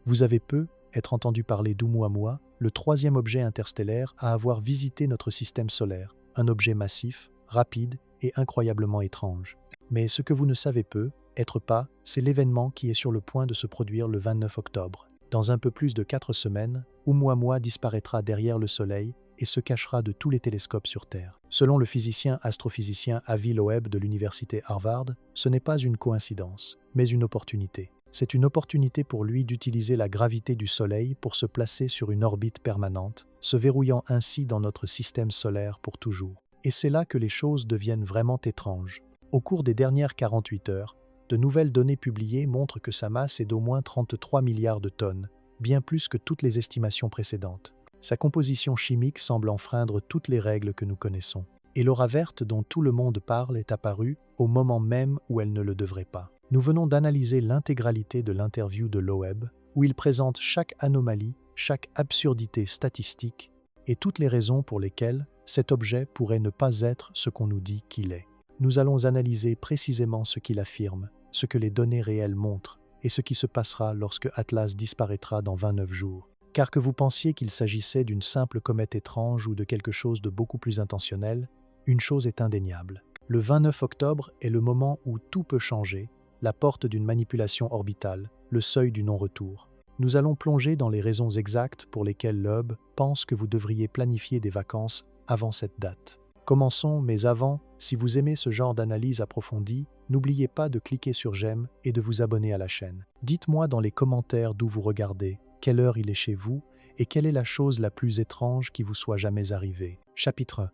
Vous avez être entendu parler d'Oumuamua, le troisième objet interstellaire à avoir visité notre système solaire, un objet massif, rapide et incroyablement étrange. Mais ce que vous ne savez être pas, c'est l'événement qui est sur le point de se produire le 29 octobre. Dans un peu plus de 4 semaines, Oumuamua disparaîtra derrière le Soleil et se cachera de tous les télescopes sur Terre. Selon le astrophysicien Avi Loeb de l'université Harvard, ce n'est pas une coïncidence, mais une opportunité. C'est une opportunité pour lui d'utiliser la gravité du Soleil pour se placer sur une orbite permanente, se verrouillant ainsi dans notre système solaire pour toujours. Et c'est là que les choses deviennent vraiment étranges. Au cours des dernières 48 heures, de nouvelles données publiées montrent que sa masse est d'au moins 33 milliards de tonnes, bien plus que toutes les estimations précédentes. Sa composition chimique semble enfreindre toutes les règles que nous connaissons. Et l'aura verte dont tout le monde parle est apparue au moment même où elle ne le devrait pas. Nous venons d'analyser l'intégralité de l'interview de Loeb, où il présente chaque anomalie, chaque absurdité statistique et toutes les raisons pour lesquelles cet objet pourrait ne pas être ce qu'on nous dit qu'il est. Nous allons analyser précisément ce qu'il affirme, ce que les données réelles montrent et ce qui se passera lorsque Atlas disparaîtra dans 29 jours. Car que vous pensiez qu'il s'agissait d'une simple comète étrange ou de quelque chose de beaucoup plus intentionnel, une chose est indéniable. Le 29 octobre est le moment où tout peut changer, la porte d'une manipulation orbitale, le seuil du non-retour. Nous allons plonger dans les raisons exactes pour lesquelles Loeb pense que vous devriez planifier des vacances avant cette date. Commençons, mais avant, si vous aimez ce genre d'analyse approfondie, n'oubliez pas de cliquer sur j'aime et de vous abonner à la chaîne. Dites-moi dans les commentaires d'où vous regardez, quelle heure il est chez vous et quelle est la chose la plus étrange qui vous soit jamais arrivée. Chapitre 1.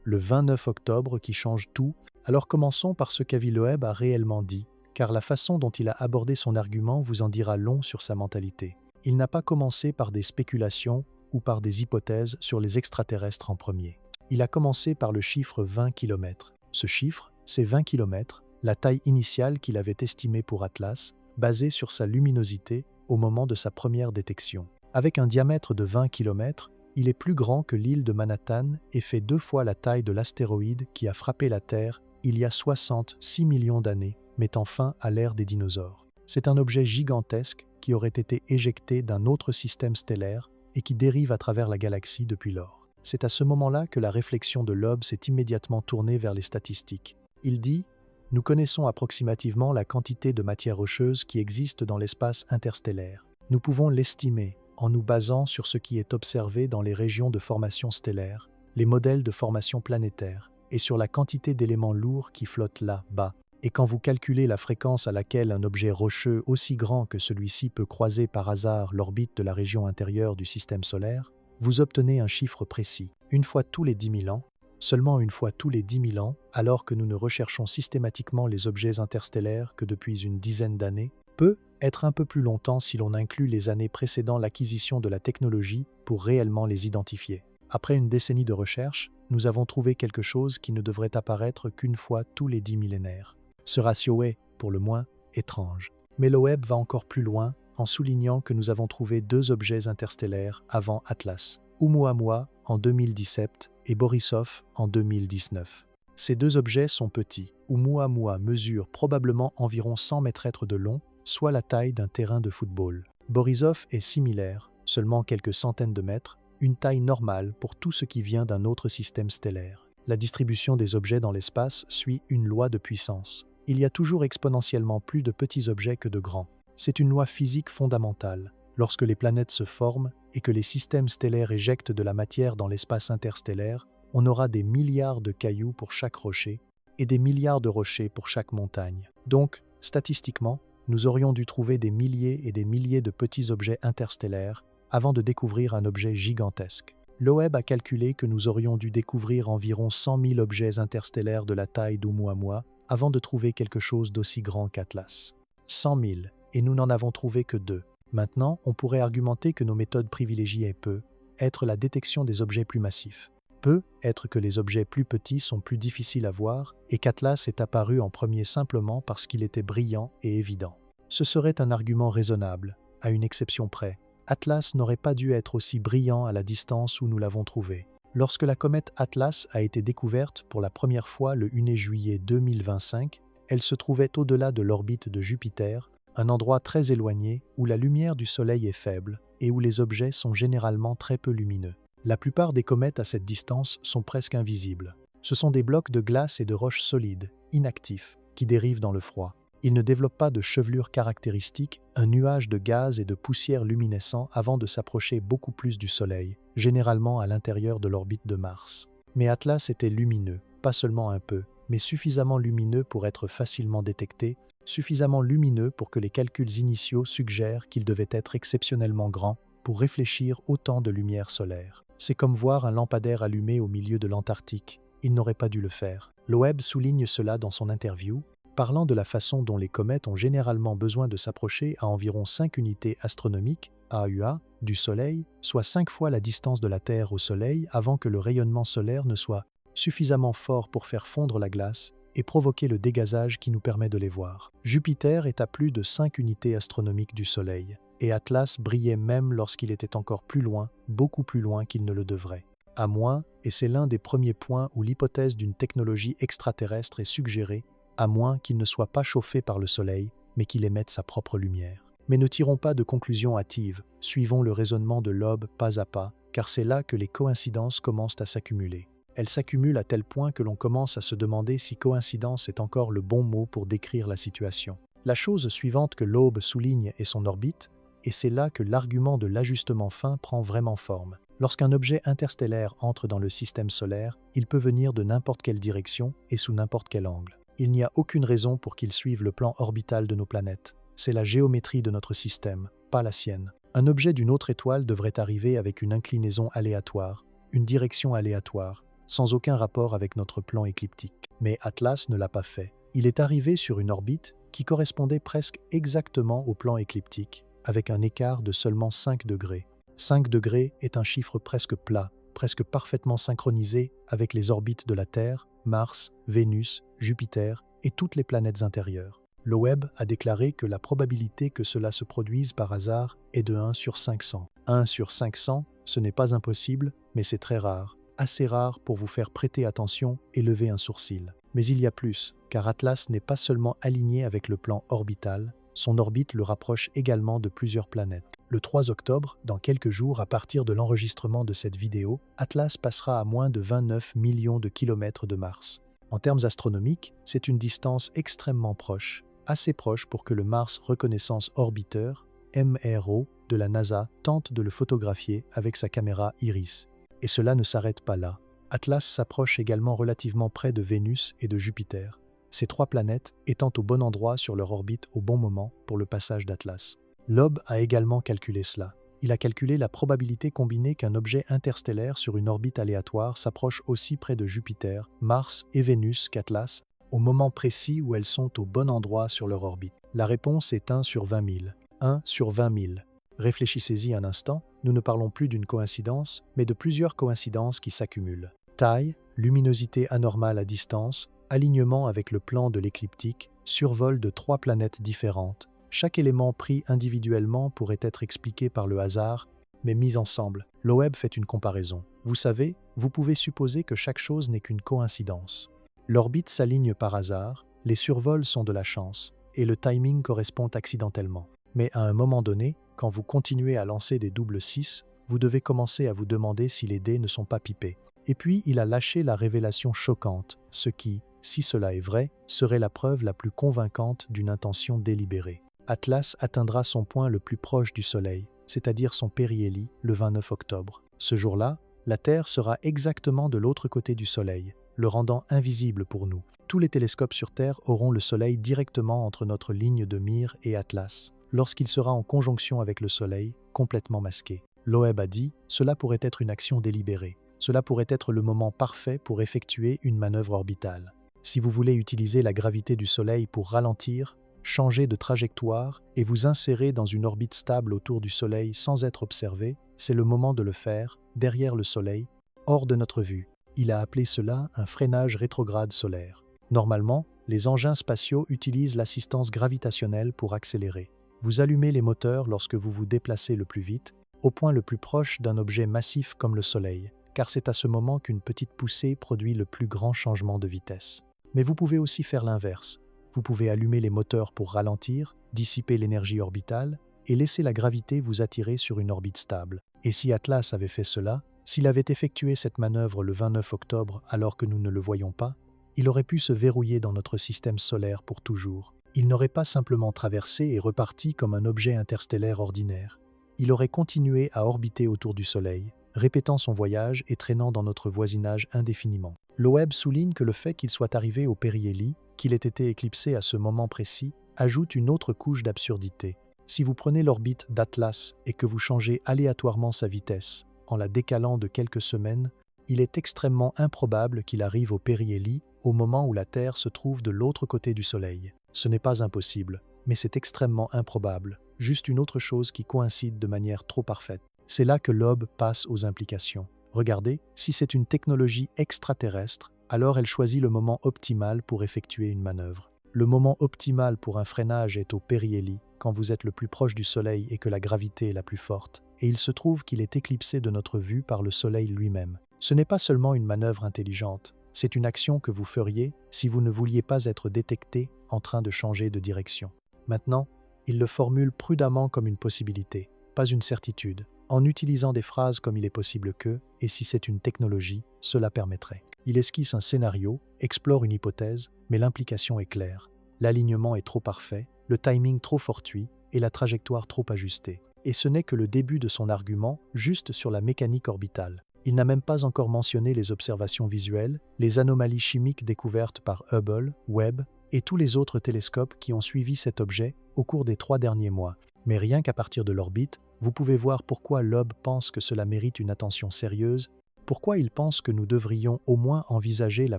Le 29 octobre qui change tout. Alors commençons par ce qu'Avi Loeb a réellement dit, car la façon dont il a abordé son argument vous en dira long sur sa mentalité. Il n'a pas commencé par des spéculations ou par des hypothèses sur les extraterrestres en premier. Il a commencé par le chiffre 20 km. Ce chiffre, c'est 20 km, la taille initiale qu'il avait estimée pour Atlas, basée sur sa luminosité au moment de sa première détection. Avec un diamètre de 20 km, il est plus grand que l'île de Manhattan et fait 2 fois la taille de l'astéroïde qui a frappé la Terre il y a 66 millions d'années, mettant fin à l'ère des dinosaures. C'est un objet gigantesque qui aurait été éjecté d'un autre système stellaire et qui dérive à travers la galaxie depuis lors. C'est à ce moment-là que la réflexion de Loeb s'est immédiatement tournée vers les statistiques. Il dit « Nous connaissons approximativement la quantité de matière rocheuse qui existe dans l'espace interstellaire. Nous pouvons l'estimer en nous basant sur ce qui est observé dans les régions de formation stellaire, les modèles de formation planétaire, et sur la quantité d'éléments lourds qui flottent là-bas. Et quand vous calculez la fréquence à laquelle un objet rocheux aussi grand que celui-ci peut croiser par hasard l'orbite de la région intérieure du système solaire, vous obtenez un chiffre précis. Une fois tous les 10 000 ans, seulement une fois tous les 10 000 ans, alors que nous ne recherchons systématiquement les objets interstellaires que depuis une dizaine d'années, peut être un peu plus longtemps si l'on inclut les années précédant l'acquisition de la technologie pour réellement les identifier. Après une décennie de recherche, nous avons trouvé quelque chose qui ne devrait apparaître qu'une fois tous les 10 millénaires. Ce ratio est, pour le moins, étrange. Mais Loeb va encore plus loin en soulignant que nous avons trouvé 2 objets interstellaires avant Atlas, Oumuamua en 2017 et Borisov en 2019. Ces 2 objets sont petits. Oumuamua mesure probablement environ 100 mètres de long, soit la taille d'un terrain de football. Borisov est similaire, seulement quelques centaines de mètres, une taille normale pour tout ce qui vient d'un autre système stellaire. La distribution des objets dans l'espace suit une loi de puissance. Il y a toujours exponentiellement plus de petits objets que de grands. C'est une loi physique fondamentale. Lorsque les planètes se forment et que les systèmes stellaires éjectent de la matière dans l'espace interstellaire, on aura des milliards de cailloux pour chaque rocher et des milliards de rochers pour chaque montagne. Donc, statistiquement, nous aurions dû trouver des milliers et des milliers de petits objets interstellaires avant de découvrir un objet gigantesque. Loeb a calculé que nous aurions dû découvrir environ 100 000 objets interstellaires de la taille d'Oumuamua avant de trouver quelque chose d'aussi grand qu'Atlas. 100 000, et nous n'en avons trouvé que 2. Maintenant, on pourrait argumenter que nos méthodes privilégiées peuvent être la détection des objets plus massifs, peut être que les objets plus petits sont plus difficiles à voir et qu'Atlas est apparu en premier simplement parce qu'il était brillant et évident. Ce serait un argument raisonnable, à une exception près. Atlas n'aurait pas dû être aussi brillant à la distance où nous l'avons trouvé. Lorsque la comète Atlas a été découverte pour la première fois le 1er juillet 2025, elle se trouvait au-delà de l'orbite de Jupiter, un endroit très éloigné où la lumière du Soleil est faible et où les objets sont généralement très peu lumineux. La plupart des comètes à cette distance sont presque invisibles. Ce sont des blocs de glace et de roches solides, inactifs, qui dérivent dans le froid. Ils ne développent pas de chevelure caractéristique, un nuage de gaz et de poussière luminescent avant de s'approcher beaucoup plus du Soleil, généralement à l'intérieur de l'orbite de Mars. Mais Atlas était lumineux, pas seulement un peu, mais suffisamment lumineux pour être facilement détecté, suffisamment lumineux pour que les calculs initiaux suggèrent qu'il devait être exceptionnellement grand pour réfléchir autant de lumière solaire. C'est comme voir un lampadaire allumé au milieu de l'Antarctique. Il n'aurait pas dû le faire. Loeb souligne cela dans son interview, parlant de la façon dont les comètes ont généralement besoin de s'approcher à environ 5 unités astronomiques, AUA, du Soleil, soit 5 fois la distance de la Terre au Soleil avant que le rayonnement solaire ne soit suffisamment fort pour faire fondre la glace et provoquer le dégazage qui nous permet de les voir. Jupiter est à plus de 5 unités astronomiques du Soleil, et Atlas brillait même lorsqu'il était encore plus loin, beaucoup plus loin qu'il ne le devrait. À moins, et c'est l'un des premiers points où l'hypothèse d'une technologie extraterrestre est suggérée, à moins qu'il ne soit pas chauffé par le Soleil, mais qu'il émette sa propre lumière. Mais ne tirons pas de conclusions hâtives, suivons le raisonnement de Loeb pas à pas, car c'est là que les coïncidences commencent à s'accumuler. Elles s'accumulent à tel point que l'on commence à se demander si coïncidence est encore le bon mot pour décrire la situation. La chose suivante que Loeb souligne est son orbite, et c'est là que l'argument de l'ajustement fin prend vraiment forme. Lorsqu'un objet interstellaire entre dans le système solaire, il peut venir de n'importe quelle direction et sous n'importe quel angle. Il n'y a aucune raison pour qu'il suive le plan orbital de nos planètes. C'est la géométrie de notre système, pas la sienne. Un objet d'une autre étoile devrait arriver avec une inclinaison aléatoire, une direction aléatoire, sans aucun rapport avec notre plan écliptique. Mais Atlas ne l'a pas fait. Il est arrivé sur une orbite qui correspondait presque exactement au plan écliptique, avec un écart de seulement 5 degrés. 5 degrés est un chiffre presque plat, presque parfaitement synchronisé avec les orbites de la Terre, Mars, Vénus, Jupiter et toutes les planètes intérieures. Loeb a déclaré que la probabilité que cela se produise par hasard est de 1 sur 500. 1 sur 500, ce n'est pas impossible, mais c'est très rare. Assez rare pour vous faire prêter attention et lever un sourcil. Mais il y a plus, car Atlas n'est pas seulement aligné avec le plan orbital, son orbite le rapproche également de plusieurs planètes. Le 3 octobre, dans quelques jours à partir de l'enregistrement de cette vidéo, Atlas passera à moins de 29 millions de kilomètres de Mars. En termes astronomiques, c'est une distance extrêmement proche, assez proche pour que le Mars Reconnaissance Orbiter, MRO, de la NASA tente de le photographier avec sa caméra Iris. Et cela ne s'arrête pas là. Atlas s'approche également relativement près de Vénus et de Jupiter, ces 3 planètes étant au bon endroit sur leur orbite au bon moment pour le passage d'Atlas. Loeb a également calculé cela. Il a calculé la probabilité combinée qu'un objet interstellaire sur une orbite aléatoire s'approche aussi près de Jupiter, Mars et Vénus qu'Atlas, au moment précis où elles sont au bon endroit sur leur orbite. La réponse est 1 sur 20 000. 1 sur 20 000. Réfléchissez-y un instant, nous ne parlons plus d'une coïncidence, mais de plusieurs coïncidences qui s'accumulent. Taille, luminosité anormale à distance, alignement avec le plan de l'écliptique, survol de 3 planètes différentes. Chaque élément pris individuellement pourrait être expliqué par le hasard, mais mis ensemble. Loeb fait une comparaison. Vous savez, vous pouvez supposer que chaque chose n'est qu'une coïncidence. L'orbite s'aligne par hasard, les survols sont de la chance, et le timing correspond accidentellement. Mais à un moment donné, quand vous continuez à lancer des doubles 6, vous devez commencer à vous demander si les dés ne sont pas pipés. Et puis, il a lâché la révélation choquante, ce qui, si cela est vrai, serait la preuve la plus convaincante d'une intention délibérée. Atlas atteindra son point le plus proche du Soleil, c'est-à-dire son périhélie, le 29 octobre. Ce jour-là, la Terre sera exactement de l'autre côté du Soleil, le rendant invisible pour nous. Tous les télescopes sur Terre auront le Soleil directement entre notre ligne de mire et Atlas, lorsqu'il sera en conjonction avec le Soleil, complètement masqué. Loeb a dit, cela pourrait être une action délibérée. Cela pourrait être le moment parfait pour effectuer une manœuvre orbitale. Si vous voulez utiliser la gravité du Soleil pour ralentir, changer de trajectoire et vous insérer dans une orbite stable autour du Soleil sans être observé, c'est le moment de le faire, derrière le Soleil, hors de notre vue. Il a appelé cela un freinage rétrograde solaire. Normalement, les engins spatiaux utilisent l'assistance gravitationnelle pour accélérer. Vous allumez les moteurs lorsque vous vous déplacez le plus vite, au point le plus proche d'un objet massif comme le Soleil, car c'est à ce moment qu'une petite poussée produit le plus grand changement de vitesse. Mais vous pouvez aussi faire l'inverse. Vous pouvez allumer les moteurs pour ralentir, dissiper l'énergie orbitale et laisser la gravité vous attirer sur une orbite stable. Et si Atlas avait fait cela, s'il avait effectué cette manœuvre le 29 octobre alors que nous ne le voyons pas, il aurait pu se verrouiller dans notre système solaire pour toujours. Il n'aurait pas simplement traversé et reparti comme un objet interstellaire ordinaire. Il aurait continué à orbiter autour du Soleil, répétant son voyage et traînant dans notre voisinage indéfiniment. Loeb souligne que le fait qu'il soit arrivé au périhélie, qu'il ait été éclipsé à ce moment précis, ajoute une autre couche d'absurdité. Si vous prenez l'orbite d'Atlas et que vous changez aléatoirement sa vitesse, en la décalant de quelques semaines, il est extrêmement improbable qu'il arrive au périhélie au moment où la Terre se trouve de l'autre côté du Soleil. Ce n'est pas impossible, mais c'est extrêmement improbable, juste une autre chose qui coïncide de manière trop parfaite. C'est là que Loeb passe aux implications. Regardez, si c'est une technologie extraterrestre, alors elle choisit le moment optimal pour effectuer une manœuvre. Le moment optimal pour un freinage est au périhélie, quand vous êtes le plus proche du Soleil et que la gravité est la plus forte, et il se trouve qu'il est éclipsé de notre vue par le Soleil lui-même. Ce n'est pas seulement une manœuvre intelligente, c'est une action que vous feriez si vous ne vouliez pas être détecté en train de changer de direction. Maintenant, il le formule prudemment comme une possibilité, pas une certitude, en utilisant des phrases comme il est possible que, et si c'est une technologie, cela permettrait. Il esquisse un scénario, explore une hypothèse, mais l'implication est claire. L'alignement est trop parfait, le timing trop fortuit et la trajectoire trop ajustée. Et ce n'est que le début de son argument, juste sur la mécanique orbitale. Il n'a même pas encore mentionné les observations visuelles, les anomalies chimiques découvertes par Hubble, Webb et tous les autres télescopes qui ont suivi cet objet au cours des 3 derniers mois. Mais rien qu'à partir de l'orbite, vous pouvez voir pourquoi Loeb pense que cela mérite une attention sérieuse, pourquoi il pense que nous devrions au moins envisager la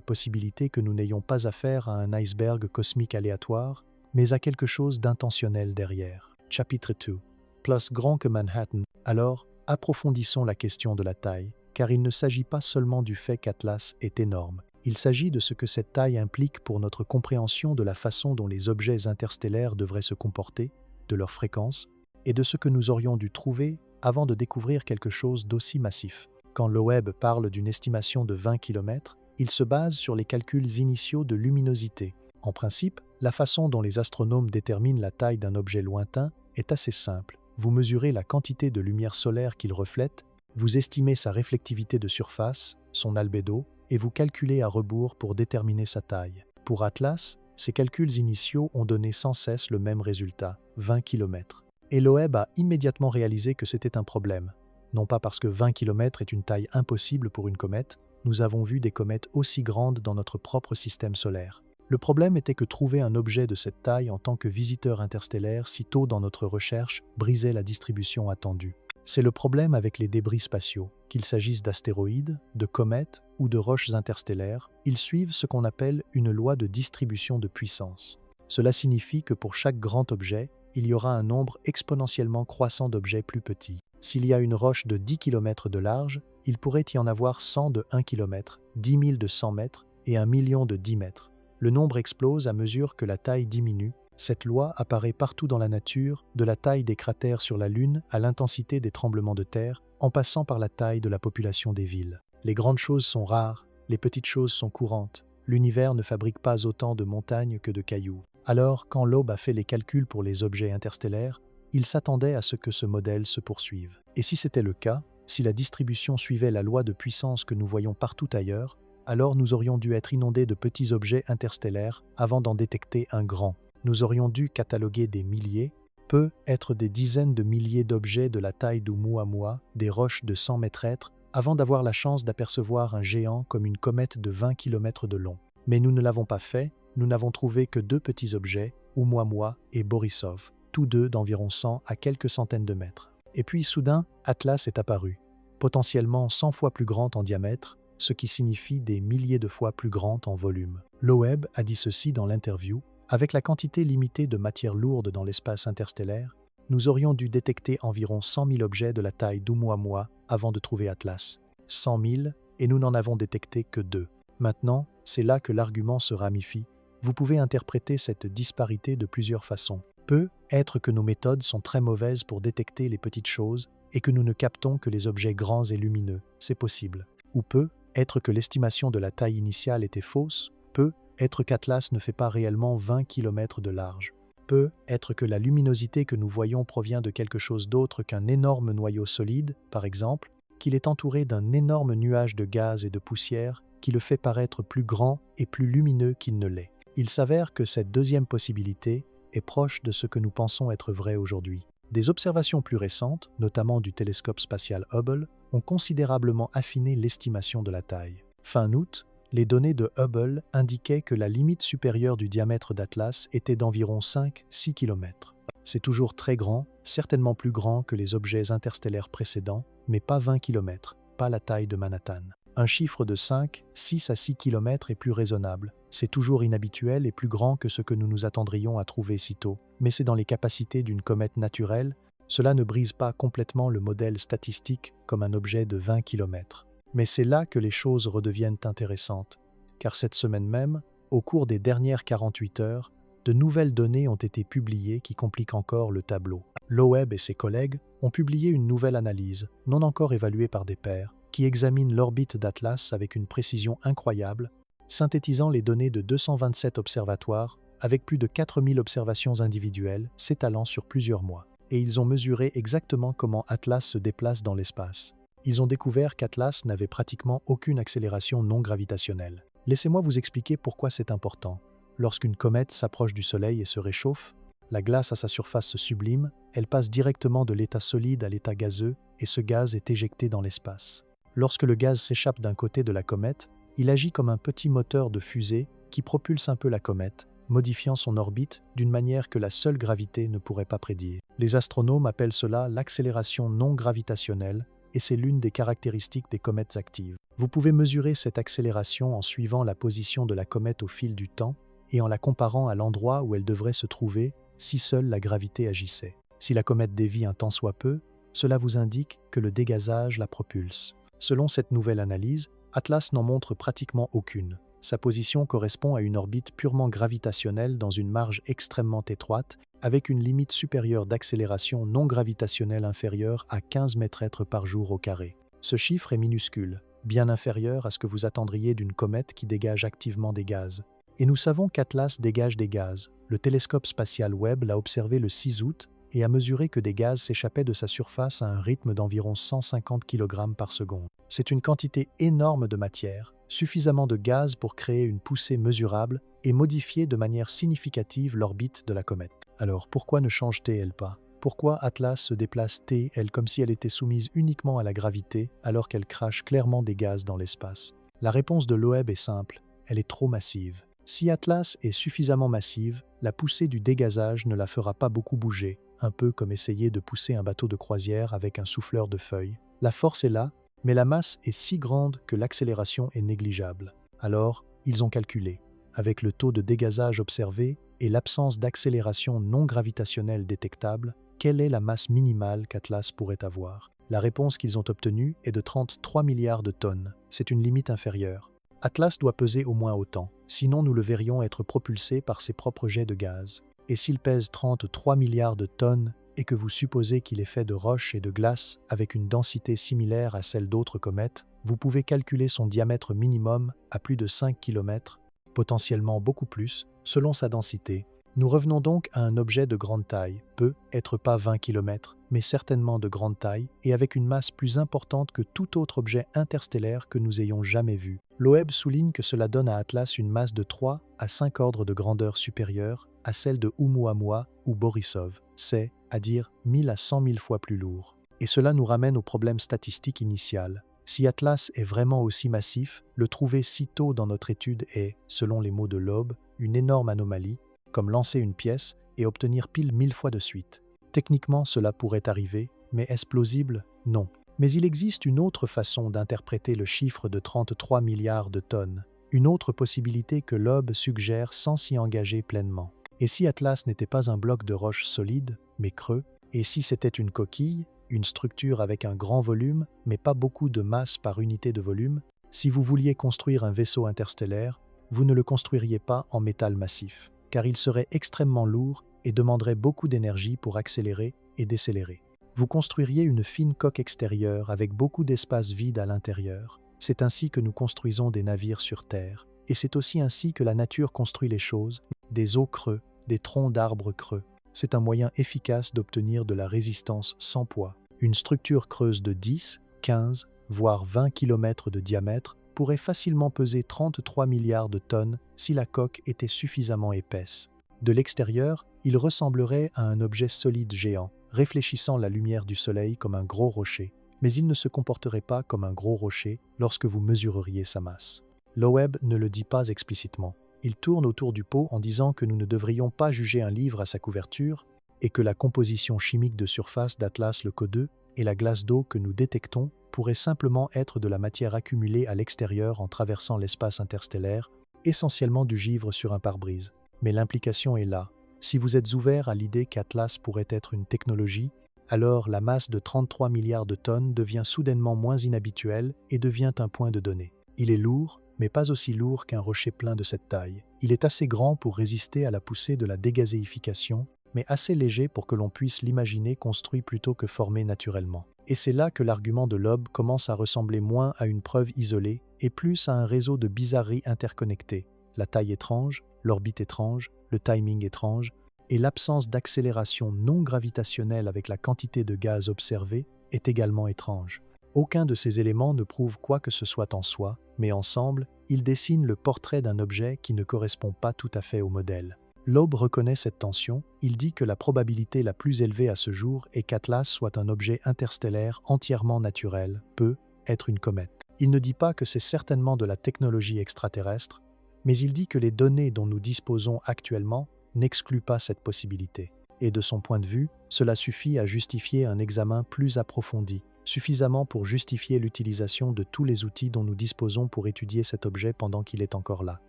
possibilité que nous n'ayons pas affaire à un iceberg cosmique aléatoire, mais à quelque chose d'intentionnel derrière. Chapitre 2. Plus grand que Manhattan. Alors, approfondissons la question de la taille, car il ne s'agit pas seulement du fait qu'Atlas est énorme. Il s'agit de ce que cette taille implique pour notre compréhension de la façon dont les objets interstellaires devraient se comporter, de leur fréquence, et de ce que nous aurions dû trouver avant de découvrir quelque chose d'aussi massif. Quand Loeb parle d'une estimation de 20 km, il se base sur les calculs initiaux de luminosité. En principe, la façon dont les astronomes déterminent la taille d'un objet lointain est assez simple. Vous mesurez la quantité de lumière solaire qu'il reflète, vous estimez sa réflectivité de surface, son albédo, et vous calculez à rebours pour déterminer sa taille. Pour Atlas, ces calculs initiaux ont donné sans cesse le même résultat, 20 km. Et Loeb a immédiatement réalisé que c'était un problème. Non pas parce que 20 km est une taille impossible pour une comète, nous avons vu des comètes aussi grandes dans notre propre système solaire. Le problème était que trouver un objet de cette taille en tant que visiteur interstellaire si tôt dans notre recherche brisait la distribution attendue. C'est le problème avec les débris spatiaux. Qu'il s'agisse d'astéroïdes, de comètes ou de roches interstellaires, ils suivent ce qu'on appelle une loi de distribution de puissance. Cela signifie que pour chaque grand objet, il y aura un nombre exponentiellement croissant d'objets plus petits. S'il y a une roche de 10 km de large, il pourrait y en avoir 100 de 1 km, 10 000 de 100 mètres et 1 million de 10 mètres. Le nombre explose à mesure que la taille diminue. Cette loi apparaît partout dans la nature, de la taille des cratères sur la Lune à l'intensité des tremblements de terre, en passant par la taille de la population des villes. Les grandes choses sont rares, les petites choses sont courantes. L'univers ne fabrique pas autant de montagnes que de cailloux. Alors, quand Loeb a fait les calculs pour les objets interstellaires, il s'attendait à ce que ce modèle se poursuive. Et si c'était le cas, si la distribution suivait la loi de puissance que nous voyons partout ailleurs, alors nous aurions dû être inondés de petits objets interstellaires avant d'en détecter un grand. Nous aurions dû cataloguer des milliers, peut être des dizaines de milliers d'objets de la taille d'Oumuamua, des roches de 100 mètres, avant d'avoir la chance d'apercevoir un géant comme une comète de 20 km de long. Mais nous ne l'avons pas fait, nous n'avons trouvé que 2 petits objets, Oumuamua et Borisov, tous deux d'environ 100 à quelques centaines de mètres. Et puis soudain, Atlas est apparu, potentiellement 100 fois plus grand en diamètre, ce qui signifie des milliers de fois plus grand en volume. Loeb a dit ceci dans l'interview: « Avec la quantité limitée de matière lourde dans l'espace interstellaire, nous aurions dû détecter environ 100 000 objets de la taille d'Oumuamua avant de trouver Atlas. 100 000, et nous n'en avons détecté que 2. Maintenant, c'est là que l'argument se ramifie. Vous pouvez interpréter cette disparité de plusieurs façons. Peut être que nos méthodes sont très mauvaises pour détecter les petites choses et que nous ne captons que les objets grands et lumineux. C'est possible. Ou peut être que l'estimation de la taille initiale était fausse. Peut être qu'Atlas ne fait pas réellement 20 km de large. Peut être que la luminosité que nous voyons provient de quelque chose d'autre qu'un énorme noyau solide, par exemple, qu'il est entouré d'un énorme nuage de gaz et de poussière qui le fait paraître plus grand et plus lumineux qu'il ne l'est. Il s'avère que cette deuxième possibilité est proche de ce que nous pensons être vrai aujourd'hui. Des observations plus récentes, notamment du télescope spatial Hubble, ont considérablement affiné l'estimation de la taille. Fin août, les données de Hubble indiquaient que la limite supérieure du diamètre d'Atlas était d'environ 5-6 km. C'est toujours très grand, certainement plus grand que les objets interstellaires précédents, mais pas 20 km, pas la taille de Manhattan. Un chiffre de 5, 6 à 6 km est plus raisonnable. C'est toujours inhabituel et plus grand que ce que nous nous attendrions à trouver si tôt, mais c'est dans les capacités d'une comète naturelle. Cela ne brise pas complètement le modèle statistique comme un objet de 20 km. Mais c'est là que les choses redeviennent intéressantes, car cette semaine même, au cours des dernières 48 heures, de nouvelles données ont été publiées qui compliquent encore le tableau. Loeb et ses collègues ont publié une nouvelle analyse, non encore évaluée par des pairs, qui examine l'orbite d'Atlas avec une précision incroyable, synthétisant les données de 227 observatoires avec plus de 4000 observations individuelles s'étalant sur plusieurs mois. Et ils ont mesuré exactement comment Atlas se déplace dans l'espace. Ils ont découvert qu'Atlas n'avait pratiquement aucune accélération non gravitationnelle. Laissez-moi vous expliquer pourquoi c'est important. Lorsqu'une comète s'approche du Soleil et se réchauffe, la glace à sa surface se sublime, elle passe directement de l'état solide à l'état gazeux et ce gaz est éjecté dans l'espace. Lorsque le gaz s'échappe d'un côté de la comète, il agit comme un petit moteur de fusée qui propulse un peu la comète, modifiant son orbite d'une manière que la seule gravité ne pourrait pas prédire. Les astronomes appellent cela l'accélération non gravitationnelle et c'est l'une des caractéristiques des comètes actives. Vous pouvez mesurer cette accélération en suivant la position de la comète au fil du temps et en la comparant à l'endroit où elle devrait se trouver si seule la gravité agissait. Si la comète dévie un tant soit peu, cela vous indique que le dégazage la propulse. Selon cette nouvelle analyse, Atlas n'en montre pratiquement aucune. Sa position correspond à une orbite purement gravitationnelle dans une marge extrêmement étroite, avec une limite supérieure d'accélération non gravitationnelle inférieure à 15 mètres par jour au carré. Ce chiffre est minuscule, bien inférieur à ce que vous attendriez d'une comète qui dégage activement des gaz. Et nous savons qu'Atlas dégage des gaz. Le télescope spatial Webb l'a observé le 6 août et a mesuré que des gaz s'échappaient de sa surface à un rythme d'environ 150 kg par seconde. C'est une quantité énorme de matière, suffisamment de gaz pour créer une poussée mesurable et modifier de manière significative l'orbite de la comète. Alors pourquoi ne change-t-elle pas ? Pourquoi Atlas se déplace-t-elle elle comme si elle était soumise uniquement à la gravité alors qu'elle crache clairement des gaz dans l'espace ? La réponse de Loeb est simple, elle est trop massive. Si Atlas est suffisamment massive, la poussée du dégazage ne la fera pas beaucoup bouger, un peu comme essayer de pousser un bateau de croisière avec un souffleur de feuilles. La force est là, mais la masse est si grande que l'accélération est négligeable. Alors, ils ont calculé. Avec le taux de dégazage observé et l'absence d'accélération non gravitationnelle détectable, quelle est la masse minimale qu'Atlas pourrait avoir ? La réponse qu'ils ont obtenue est de 33 milliards de tonnes. C'est une limite inférieure. Atlas doit peser au moins autant, sinon nous le verrions être propulsé par ses propres jets de gaz. Et s'il pèse 33 milliards de tonnes et que vous supposez qu'il est fait de roches et de glace avec une densité similaire à celle d'autres comètes, vous pouvez calculer son diamètre minimum à plus de 5 km, potentiellement beaucoup plus, selon sa densité. Nous revenons donc à un objet de grande taille, peut être pas 20 km, mais certainement de grande taille et avec une masse plus importante que tout autre objet interstellaire que nous ayons jamais vu. Loeb souligne que cela donne à Atlas une masse de 3 à 5 ordres de grandeur supérieure à celle de Oumuamua ou Borisov, c'est-à-dire 1000 à 100 000 fois plus lourd. Et cela nous ramène au problème statistique initial. Si Atlas est vraiment aussi massif, le trouver si tôt dans notre étude est, selon les mots de Loeb, une énorme anomalie, comme lancer une pièce et obtenir pile 1000 fois de suite. Techniquement, cela pourrait arriver, mais est-ce plausible ? Non. Mais il existe une autre façon d'interpréter le chiffre de 33 milliards de tonnes, une autre possibilité que Loeb suggère sans s'y engager pleinement. Et si Atlas n'était pas un bloc de roche solide, mais creux, et si c'était une coquille, une structure avec un grand volume, mais pas beaucoup de masse par unité de volume, si vous vouliez construire un vaisseau interstellaire, vous ne le construiriez pas en métal massif, car il serait extrêmement lourd et demanderait beaucoup d'énergie pour accélérer et décélérer. Vous construiriez une fine coque extérieure avec beaucoup d'espace vide à l'intérieur. C'est ainsi que nous construisons des navires sur Terre. Et c'est aussi ainsi que la nature construit les choses, des os creux, des troncs d'arbres creux. C'est un moyen efficace d'obtenir de la résistance sans poids. Une structure creuse de 10, 15, voire 20 km de diamètre pourrait facilement peser 33 milliards de tonnes si la coque était suffisamment épaisse. De l'extérieur, il ressemblerait à un objet solide géant, réfléchissant la lumière du soleil comme un gros rocher. Mais il ne se comporterait pas comme un gros rocher lorsque vous mesureriez sa masse. Loeb ne le dit pas explicitement. Il tourne autour du pot en disant que nous ne devrions pas juger un livre à sa couverture et que la composition chimique de surface d'Atlas le Co2 et la glace d'eau que nous détectons pourrait simplement être de la matière accumulée à l'extérieur en traversant l'espace interstellaire, essentiellement du givre sur un pare-brise. Mais l'implication est là. Si vous êtes ouvert à l'idée qu'Atlas pourrait être une technologie, alors la masse de 33 milliards de tonnes devient soudainement moins inhabituelle et devient un point de données. Il est lourd, mais pas aussi lourd qu'un rocher plein de cette taille. Il est assez grand pour résister à la poussée de la dégazéification, mais assez léger pour que l'on puisse l'imaginer construit plutôt que formé naturellement. Et c'est là que l'argument de Loeb commence à ressembler moins à une preuve isolée et plus à un réseau de bizarreries interconnectées. La taille étrange, l'orbite étrange, le timing étrange, et l'absence d'accélération non gravitationnelle avec la quantité de gaz observée est également étrange. Aucun de ces éléments ne prouve quoi que ce soit en soi, mais ensemble, ils dessinent le portrait d'un objet qui ne correspond pas tout à fait au modèle. Loeb reconnaît cette tension, il dit que la probabilité la plus élevée à ce jour est qu'Atlas soit un objet interstellaire entièrement naturel, peut être une comète. Il ne dit pas que c'est certainement de la technologie extraterrestre, mais il dit que les données dont nous disposons actuellement n'excluent pas cette possibilité. Et de son point de vue, cela suffit à justifier un examen plus approfondi, suffisamment pour justifier l'utilisation de tous les outils dont nous disposons pour étudier cet objet pendant qu'il est encore là.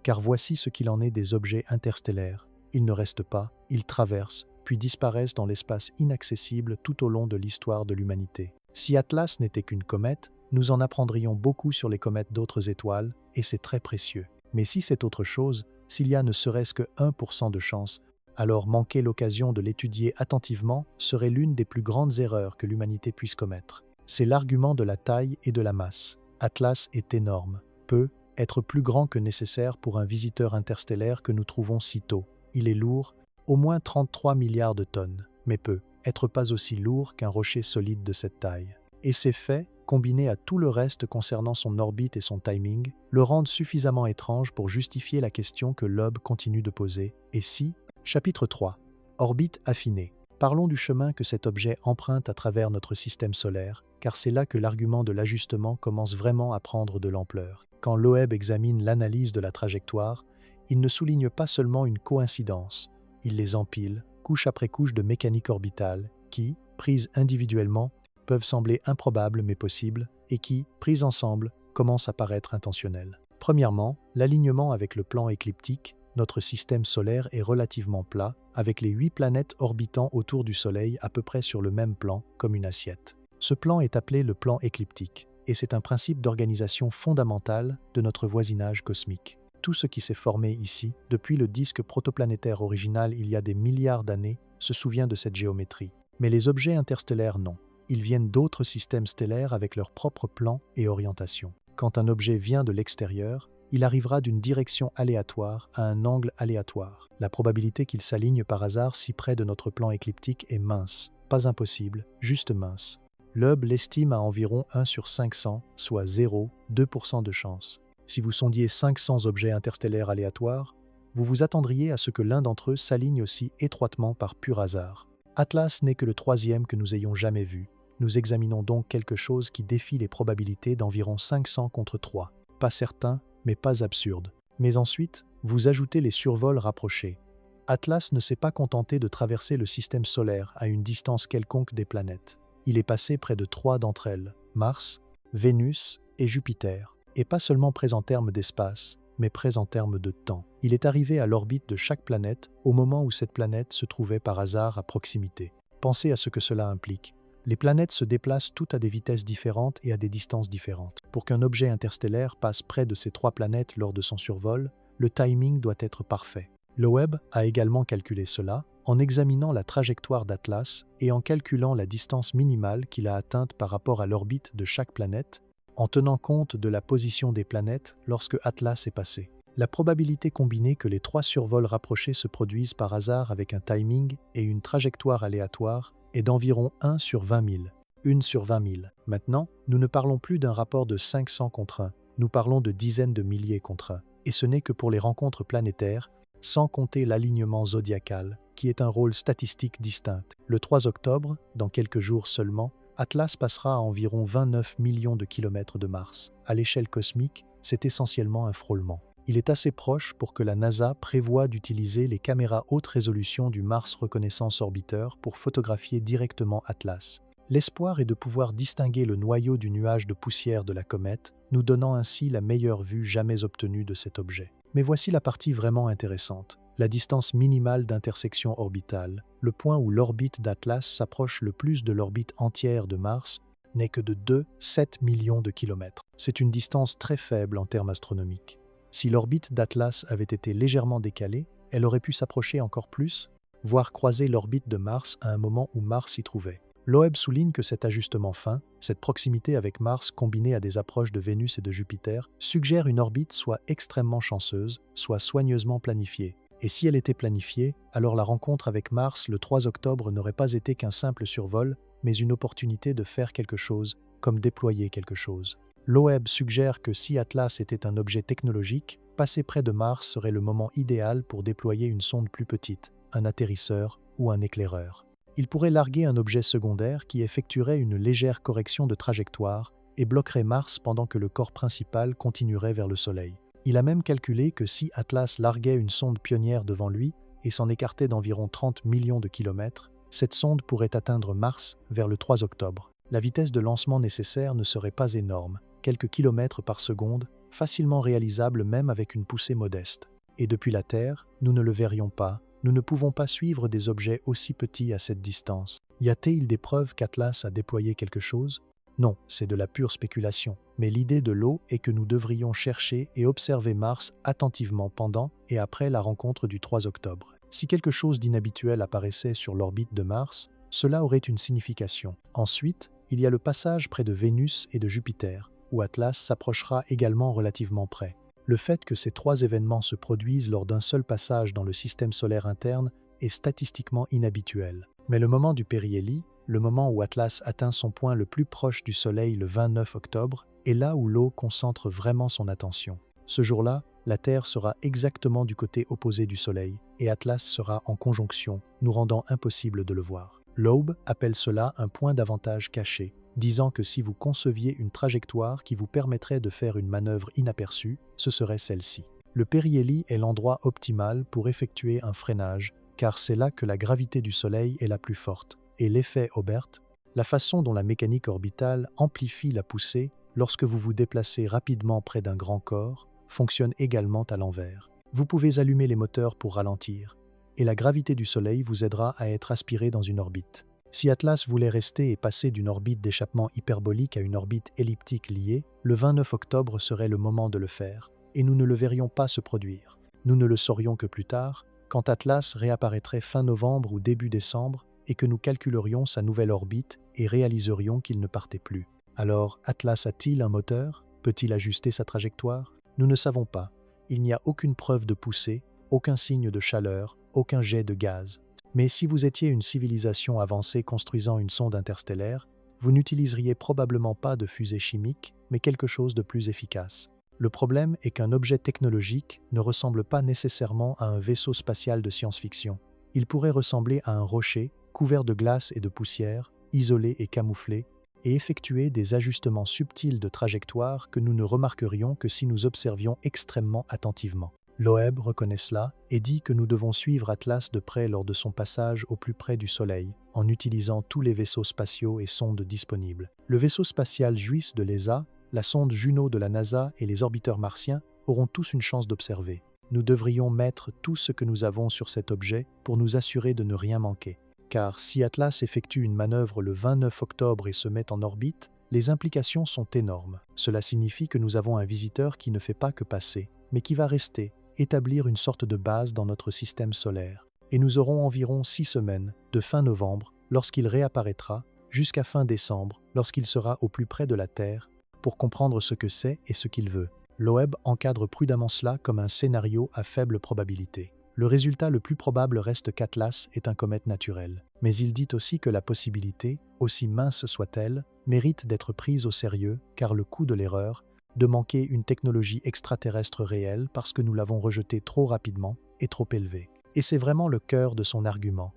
Car voici ce qu'il en est des objets interstellaires. Ils ne restent pas, ils traversent, puis disparaissent dans l'espace inaccessible tout au long de l'histoire de l'humanité. Si Atlas n'était qu'une comète, nous en apprendrions beaucoup sur les comètes d'autres étoiles, et c'est très précieux. Mais si c'est autre chose, s'il y a ne serait-ce que 1% de chance, alors manquer l'occasion de l'étudier attentivement serait l'une des plus grandes erreurs que l'humanité puisse commettre. C'est l'argument de la taille et de la masse. Atlas est énorme, peut être plus grand que nécessaire pour un visiteur interstellaire que nous trouvons si tôt. Il est lourd, au moins 33 milliards de tonnes, mais peut être pas aussi lourd qu'un rocher solide de cette taille. Et ces faits, combinés à tout le reste concernant son orbite et son timing, le rendent suffisamment étrange pour justifier la question que Loeb continue de poser. Et si? Chapitre 3. Orbite affinée. Parlons du chemin que cet objet emprunte à travers notre système solaire, car c'est là que l'argument de l'ajustement commence vraiment à prendre de l'ampleur. Quand Loeb examine l'analyse de la trajectoire, il ne souligne pas seulement une coïncidence, il les empile, couche après couche de mécanique orbitale, qui, prises individuellement, peuvent sembler improbables mais possibles, et qui, prises ensemble, commencent à paraître intentionnelles. Premièrement, l'alignement avec le plan écliptique. Notre système solaire est relativement plat, avec les 8 planètes orbitant autour du Soleil à peu près sur le même plan, comme une assiette. Ce plan est appelé le plan écliptique, et c'est un principe d'organisation fondamental de notre voisinage cosmique. Tout ce qui s'est formé ici, depuis le disque protoplanétaire original il y a des milliards d'années, se souvient de cette géométrie. Mais les objets interstellaires non. Ils viennent d'autres systèmes stellaires avec leur propre plan et orientation. Quand un objet vient de l'extérieur, il arrivera d'une direction aléatoire à un angle aléatoire. La probabilité qu'il s'aligne par hasard si près de notre plan écliptique est mince, pas impossible, juste mince. Loeb l'estime à environ 1 sur 500, soit 0,2% de chance. Si vous sondiez 500 objets interstellaires aléatoires, vous vous attendriez à ce que l'un d'entre eux s'aligne aussi étroitement par pur hasard. Atlas n'est que le troisième que nous ayons jamais vu. Nous examinons donc quelque chose qui défie les probabilités d'environ 500 contre 3. Pas certain, mais pas absurde. Mais ensuite, vous ajoutez les survols rapprochés. Atlas ne s'est pas contenté de traverser le système solaire à une distance quelconque des planètes. Il est passé près de 3 d'entre elles, Mars, Vénus et Jupiter, et pas seulement près en termes d'espace, mais près en termes de temps. Il est arrivé à l'orbite de chaque planète au moment où cette planète se trouvait par hasard à proximité. Pensez à ce que cela implique. Les planètes se déplacent toutes à des vitesses différentes et à des distances différentes. Pour qu'un objet interstellaire passe près de ces 3 planètes lors de son survol, le timing doit être parfait. Loeb a également calculé cela en examinant la trajectoire d'Atlas et en calculant la distance minimale qu'il a atteinte par rapport à l'orbite de chaque planète, en tenant compte de la position des planètes lorsque Atlas est passé. La probabilité combinée que les 3 survols rapprochés se produisent par hasard avec un timing et une trajectoire aléatoire est d'environ 1 sur 20 000. 1 sur 20 000. Maintenant, nous ne parlons plus d'un rapport de 500 contre 1, nous parlons de dizaines de milliers contre 1. Et ce n'est que pour les rencontres planétaires, sans compter l'alignement zodiacal, qui est un rôle statistique distinct. Le 3 octobre, dans quelques jours seulement, Atlas passera à environ 29 millions de kilomètres de Mars. À l'échelle cosmique, c'est essentiellement un frôlement. Il est assez proche pour que la NASA prévoie d'utiliser les caméras haute résolution du Mars Reconnaissance Orbiter pour photographier directement Atlas. L'espoir est de pouvoir distinguer le noyau du nuage de poussière de la comète, nous donnant ainsi la meilleure vue jamais obtenue de cet objet. Mais voici la partie vraiment intéressante. La distance minimale d'intersection orbitale, le point où l'orbite d'Atlas s'approche le plus de l'orbite entière de Mars, n'est que de 2,7 millions de kilomètres. C'est une distance très faible en termes astronomiques. Si l'orbite d'Atlas avait été légèrement décalée, elle aurait pu s'approcher encore plus, voire croiser l'orbite de Mars à un moment où Mars s'y trouvait. Loeb souligne que cet ajustement fin, cette proximité avec Mars combinée à des approches de Vénus et de Jupiter, suggère une orbite soit extrêmement chanceuse, soit soigneusement planifiée. Et si elle était planifiée, alors la rencontre avec Mars le 3 octobre n'aurait pas été qu'un simple survol, mais une opportunité de faire quelque chose, comme déployer quelque chose. Loeb suggère que si Atlas était un objet technologique, passer près de Mars serait le moment idéal pour déployer une sonde plus petite, un atterrisseur ou un éclaireur. Il pourrait larguer un objet secondaire qui effectuerait une légère correction de trajectoire et bloquerait Mars pendant que le corps principal continuerait vers le Soleil. Il a même calculé que si Atlas larguait une sonde pionnière devant lui et s'en écartait d'environ 30 millions de kilomètres, cette sonde pourrait atteindre Mars vers le 3 octobre. La vitesse de lancement nécessaire ne serait pas énorme, quelques kilomètres par seconde, facilement réalisable même avec une poussée modeste. Et depuis la Terre, nous ne le verrions pas, nous ne pouvons pas suivre des objets aussi petits à cette distance. Y a-t-il des preuves qu'Atlas a déployé quelque chose? Non, c'est de la pure spéculation. Mais l'idée de l'eau est que nous devrions chercher et observer Mars attentivement pendant et après la rencontre du 3 octobre. Si quelque chose d'inhabituel apparaissait sur l'orbite de Mars, cela aurait une signification. Ensuite, il y a le passage près de Vénus et de Jupiter, où Atlas s'approchera également relativement près. Le fait que ces 3 événements se produisent lors d'un seul passage dans le système solaire interne est statistiquement inhabituel. Mais le moment du périhélie, le moment où Atlas atteint son point le plus proche du Soleil le 29 octobre, est là où l'eau concentre vraiment son attention. Ce jour-là, la Terre sera exactement du côté opposé du Soleil, et Atlas sera en conjonction, nous rendant impossible de le voir. Loeb appelle cela un point d'avantage caché, disant que si vous conceviez une trajectoire qui vous permettrait de faire une manœuvre inaperçue, ce serait celle-ci. Le périhélie est l'endroit optimal pour effectuer un freinage, car c'est là que la gravité du Soleil est la plus forte. Et l'effet Aubert, la façon dont la mécanique orbitale amplifie la poussée lorsque vous vous déplacez rapidement près d'un grand corps, fonctionne également à l'envers. Vous pouvez allumer les moteurs pour ralentir, et la gravité du Soleil vous aidera à être aspiré dans une orbite. Si Atlas voulait rester et passer d'une orbite d'échappement hyperbolique à une orbite elliptique liée, le 29 octobre serait le moment de le faire, et nous ne le verrions pas se produire. Nous ne le saurions que plus tard, quand Atlas réapparaîtrait fin novembre ou début décembre, et que nous calculerions sa nouvelle orbite et réaliserions qu'il ne partait plus. Alors, Atlas a-t-il un moteur? Peut-il ajuster sa trajectoire? Nous ne savons pas. Il n'y a aucune preuve de poussée, aucun signe de chaleur, aucun jet de gaz. Mais si vous étiez une civilisation avancée construisant une sonde interstellaire, vous n'utiliseriez probablement pas de fusée chimique, mais quelque chose de plus efficace. Le problème est qu'un objet technologique ne ressemble pas nécessairement à un vaisseau spatial de science-fiction. Il pourrait ressembler à un rocher, couvert de glace et de poussière, isolé et camouflé, et effectuer des ajustements subtils de trajectoire que nous ne remarquerions que si nous observions extrêmement attentivement. Loeb reconnaît cela et dit que nous devons suivre Atlas de près lors de son passage au plus près du Soleil, en utilisant tous les vaisseaux spatiaux et sondes disponibles. Le vaisseau spatial JUICE de l'ESA, la sonde Juno de la NASA et les orbiteurs martiens auront tous une chance d'observer. Nous devrions mettre tout ce que nous avons sur cet objet pour nous assurer de ne rien manquer. Car si Atlas effectue une manœuvre le 29 octobre et se met en orbite, les implications sont énormes. Cela signifie que nous avons un visiteur qui ne fait pas que passer, mais qui va rester, établir une sorte de base dans notre système solaire. Et nous aurons environ 6 semaines, de fin novembre, lorsqu'il réapparaîtra, jusqu'à fin décembre, lorsqu'il sera au plus près de la Terre, pour comprendre ce que c'est et ce qu'il veut. Loeb encadre prudemment cela comme un scénario à faible probabilité. Le résultat le plus probable reste qu'Atlas est un comète naturel. Mais il dit aussi que la possibilité, aussi mince soit-elle, mérite d'être prise au sérieux car le coût de l'erreur, de manquer une technologie extraterrestre réelle parce que nous l'avons rejetée trop rapidement, est trop élevé. Et c'est vraiment le cœur de son argument.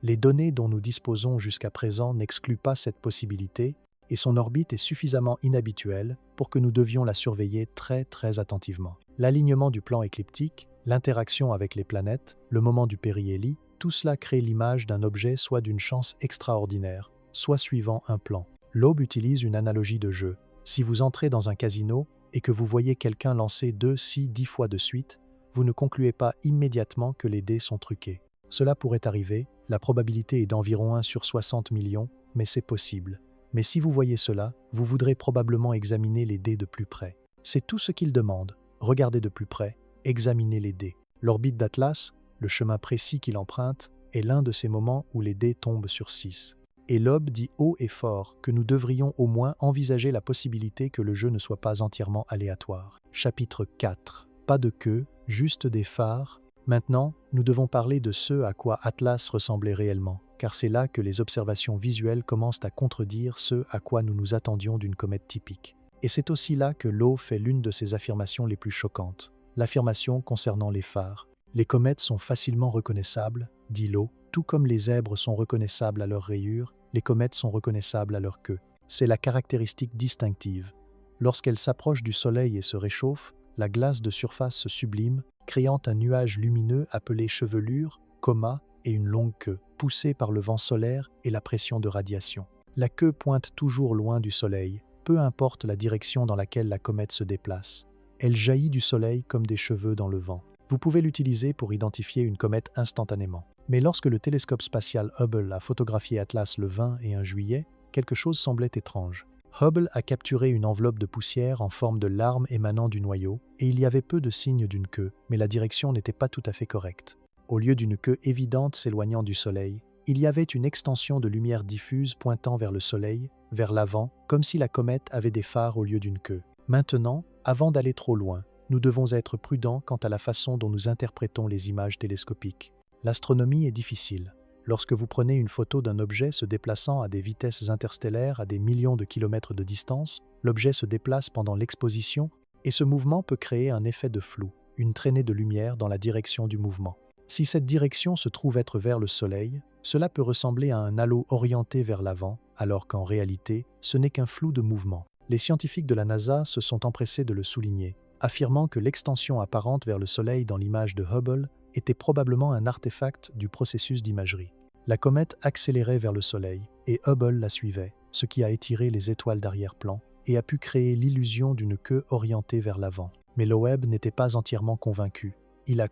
Les données dont nous disposons jusqu'à présent n'excluent pas cette possibilité et son orbite est suffisamment inhabituelle pour que nous devions la surveiller très attentivement. L'alignement du plan écliptique, l'interaction avec les planètes, le moment du périhélie, tout cela crée l'image d'un objet soit d'une chance extraordinaire, soit suivant un plan. Loeb utilise une analogie de jeu. Si vous entrez dans un casino et que vous voyez quelqu'un lancer 2, 6, 10 fois de suite, vous ne concluez pas immédiatement que les dés sont truqués. Cela pourrait arriver, la probabilité est d'environ 1 sur 60 millions, mais c'est possible. Mais si vous voyez cela, vous voudrez probablement examiner les dés de plus près. C'est tout ce qu'il demande. Regardez de plus près, examinez les dés. L'orbite d'Atlas, le chemin précis qu'il emprunte, est l'un de ces moments où les dés tombent sur 6. Et Loeb dit haut et fort que nous devrions au moins envisager la possibilité que le jeu ne soit pas entièrement aléatoire. Chapitre 4. Pas de queue, juste des phares. Maintenant, nous devons parler de ce à quoi Atlas ressemblait réellement, car c'est là que les observations visuelles commencent à contredire ce à quoi nous nous attendions d'une comète typique. Et c'est aussi là que Loeb fait l'une de ses affirmations les plus choquantes, l'affirmation concernant les phares. Les comètes sont facilement reconnaissables, dit Loeb, tout comme les zèbres sont reconnaissables à leurs rayures, les comètes sont reconnaissables à leur queue. C'est la caractéristique distinctive. Lorsqu'elles s'approchent du Soleil et se réchauffent, la glace de surface se sublime, créant un nuage lumineux appelé chevelure, coma et une longue queue, poussée par le vent solaire et la pression de radiation. La queue pointe toujours loin du Soleil, peu importe la direction dans laquelle la comète se déplace. Elle jaillit du Soleil comme des cheveux dans le vent. Vous pouvez l'utiliser pour identifier une comète instantanément. Mais lorsque le télescope spatial Hubble a photographié Atlas le 20 et 1 juillet, quelque chose semblait étrange. Hubble a capturé une enveloppe de poussière en forme de larme émanant du noyau, et il y avait peu de signes d'une queue, mais la direction n'était pas tout à fait correcte. Au lieu d'une queue évidente s'éloignant du Soleil, il y avait une extension de lumière diffuse pointant vers le Soleil, vers l'avant, comme si la comète avait des phares au lieu d'une queue. Maintenant, avant d'aller trop loin, nous devons être prudents quant à la façon dont nous interprétons les images télescopiques. L'astronomie est difficile. Lorsque vous prenez une photo d'un objet se déplaçant à des vitesses interstellaires à des millions de kilomètres de distance, l'objet se déplace pendant l'exposition et ce mouvement peut créer un effet de flou, une traînée de lumière dans la direction du mouvement. Si cette direction se trouve être vers le Soleil, cela peut ressembler à un halo orienté vers l'avant, alors qu'en réalité, ce n'est qu'un flou de mouvement. Les scientifiques de la NASA se sont empressés de le souligner, affirmant que l'extension apparente vers le Soleil dans l'image de Hubble était probablement un artefact du processus d'imagerie. La comète accélérait vers le Soleil et Hubble la suivait, ce qui a étiré les étoiles d'arrière-plan et a pu créer l'illusion d'une queue orientée vers l'avant. Mais Loeb n'était pas entièrement convaincu. Il a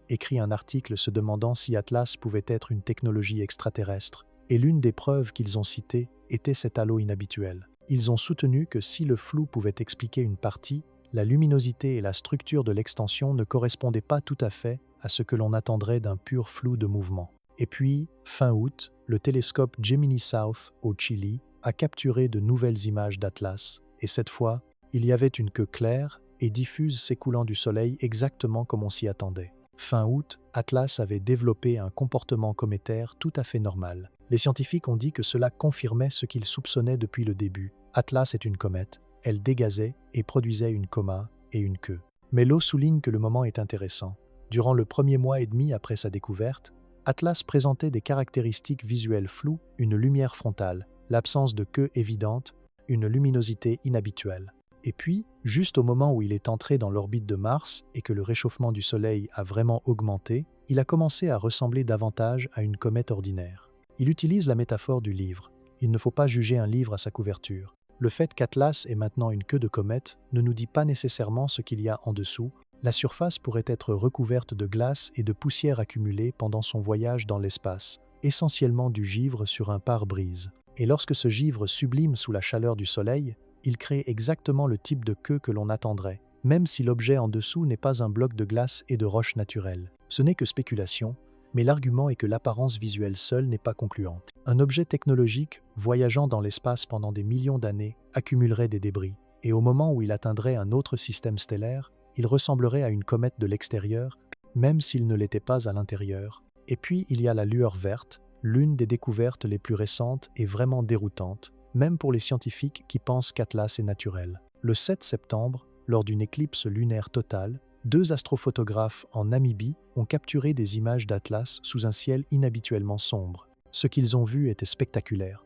écrit un article se demandant si Atlas pouvait être une technologie extraterrestre, et l'une des preuves qu'ils ont citées était cet halo inhabituel. Ils ont soutenu que si le flou pouvait expliquer une partie, la luminosité et la structure de l'extension ne correspondaient pas tout à fait à ce que l'on attendrait d'un pur flou de mouvement. Et puis, fin août, le télescope Gemini South au Chili a capturé de nouvelles images d'Atlas, et cette fois, il y avait une queue claire et diffuse s'écoulant du Soleil exactement comme on s'y attendait. Fin août, Atlas avait développé un comportement cométaire tout à fait normal. Les scientifiques ont dit que cela confirmait ce qu'ils soupçonnaient depuis le début. Atlas est une comète, elle dégazait et produisait une coma et une queue. Mais Loeb souligne que le moment est intéressant. Durant le premier mois et demi après sa découverte, Atlas présentait des caractéristiques visuelles floues, une lumière frontale, l'absence de queue évidente, une luminosité inhabituelle. Et puis, juste au moment où il est entré dans l'orbite de Mars et que le réchauffement du Soleil a vraiment augmenté, il a commencé à ressembler davantage à une comète ordinaire. Il utilise la métaphore du livre. Il ne faut pas juger un livre à sa couverture. Le fait qu'Atlas ait maintenant une queue de comète ne nous dit pas nécessairement ce qu'il y a en dessous. La surface pourrait être recouverte de glace et de poussière accumulée pendant son voyage dans l'espace, essentiellement du givre sur un pare-brise. Et lorsque ce givre sublime sous la chaleur du Soleil, il crée exactement le type de queue que l'on attendrait, même si l'objet en dessous n'est pas un bloc de glace et de roche naturelle. Ce n'est que spéculation, mais l'argument est que l'apparence visuelle seule n'est pas concluante. Un objet technologique, voyageant dans l'espace pendant des millions d'années, accumulerait des débris, et au moment où il atteindrait un autre système stellaire, il ressemblerait à une comète de l'extérieur, même s'il ne l'était pas à l'intérieur. Et puis il y a la lueur verte, l'une des découvertes les plus récentes et vraiment déroutantes, même pour les scientifiques qui pensent qu'Atlas est naturel. Le 7 septembre, lors d'une éclipse lunaire totale, 2 astrophotographes en Namibie ont capturé des images d'Atlas sous un ciel inhabituellement sombre. Ce qu'ils ont vu était spectaculaire.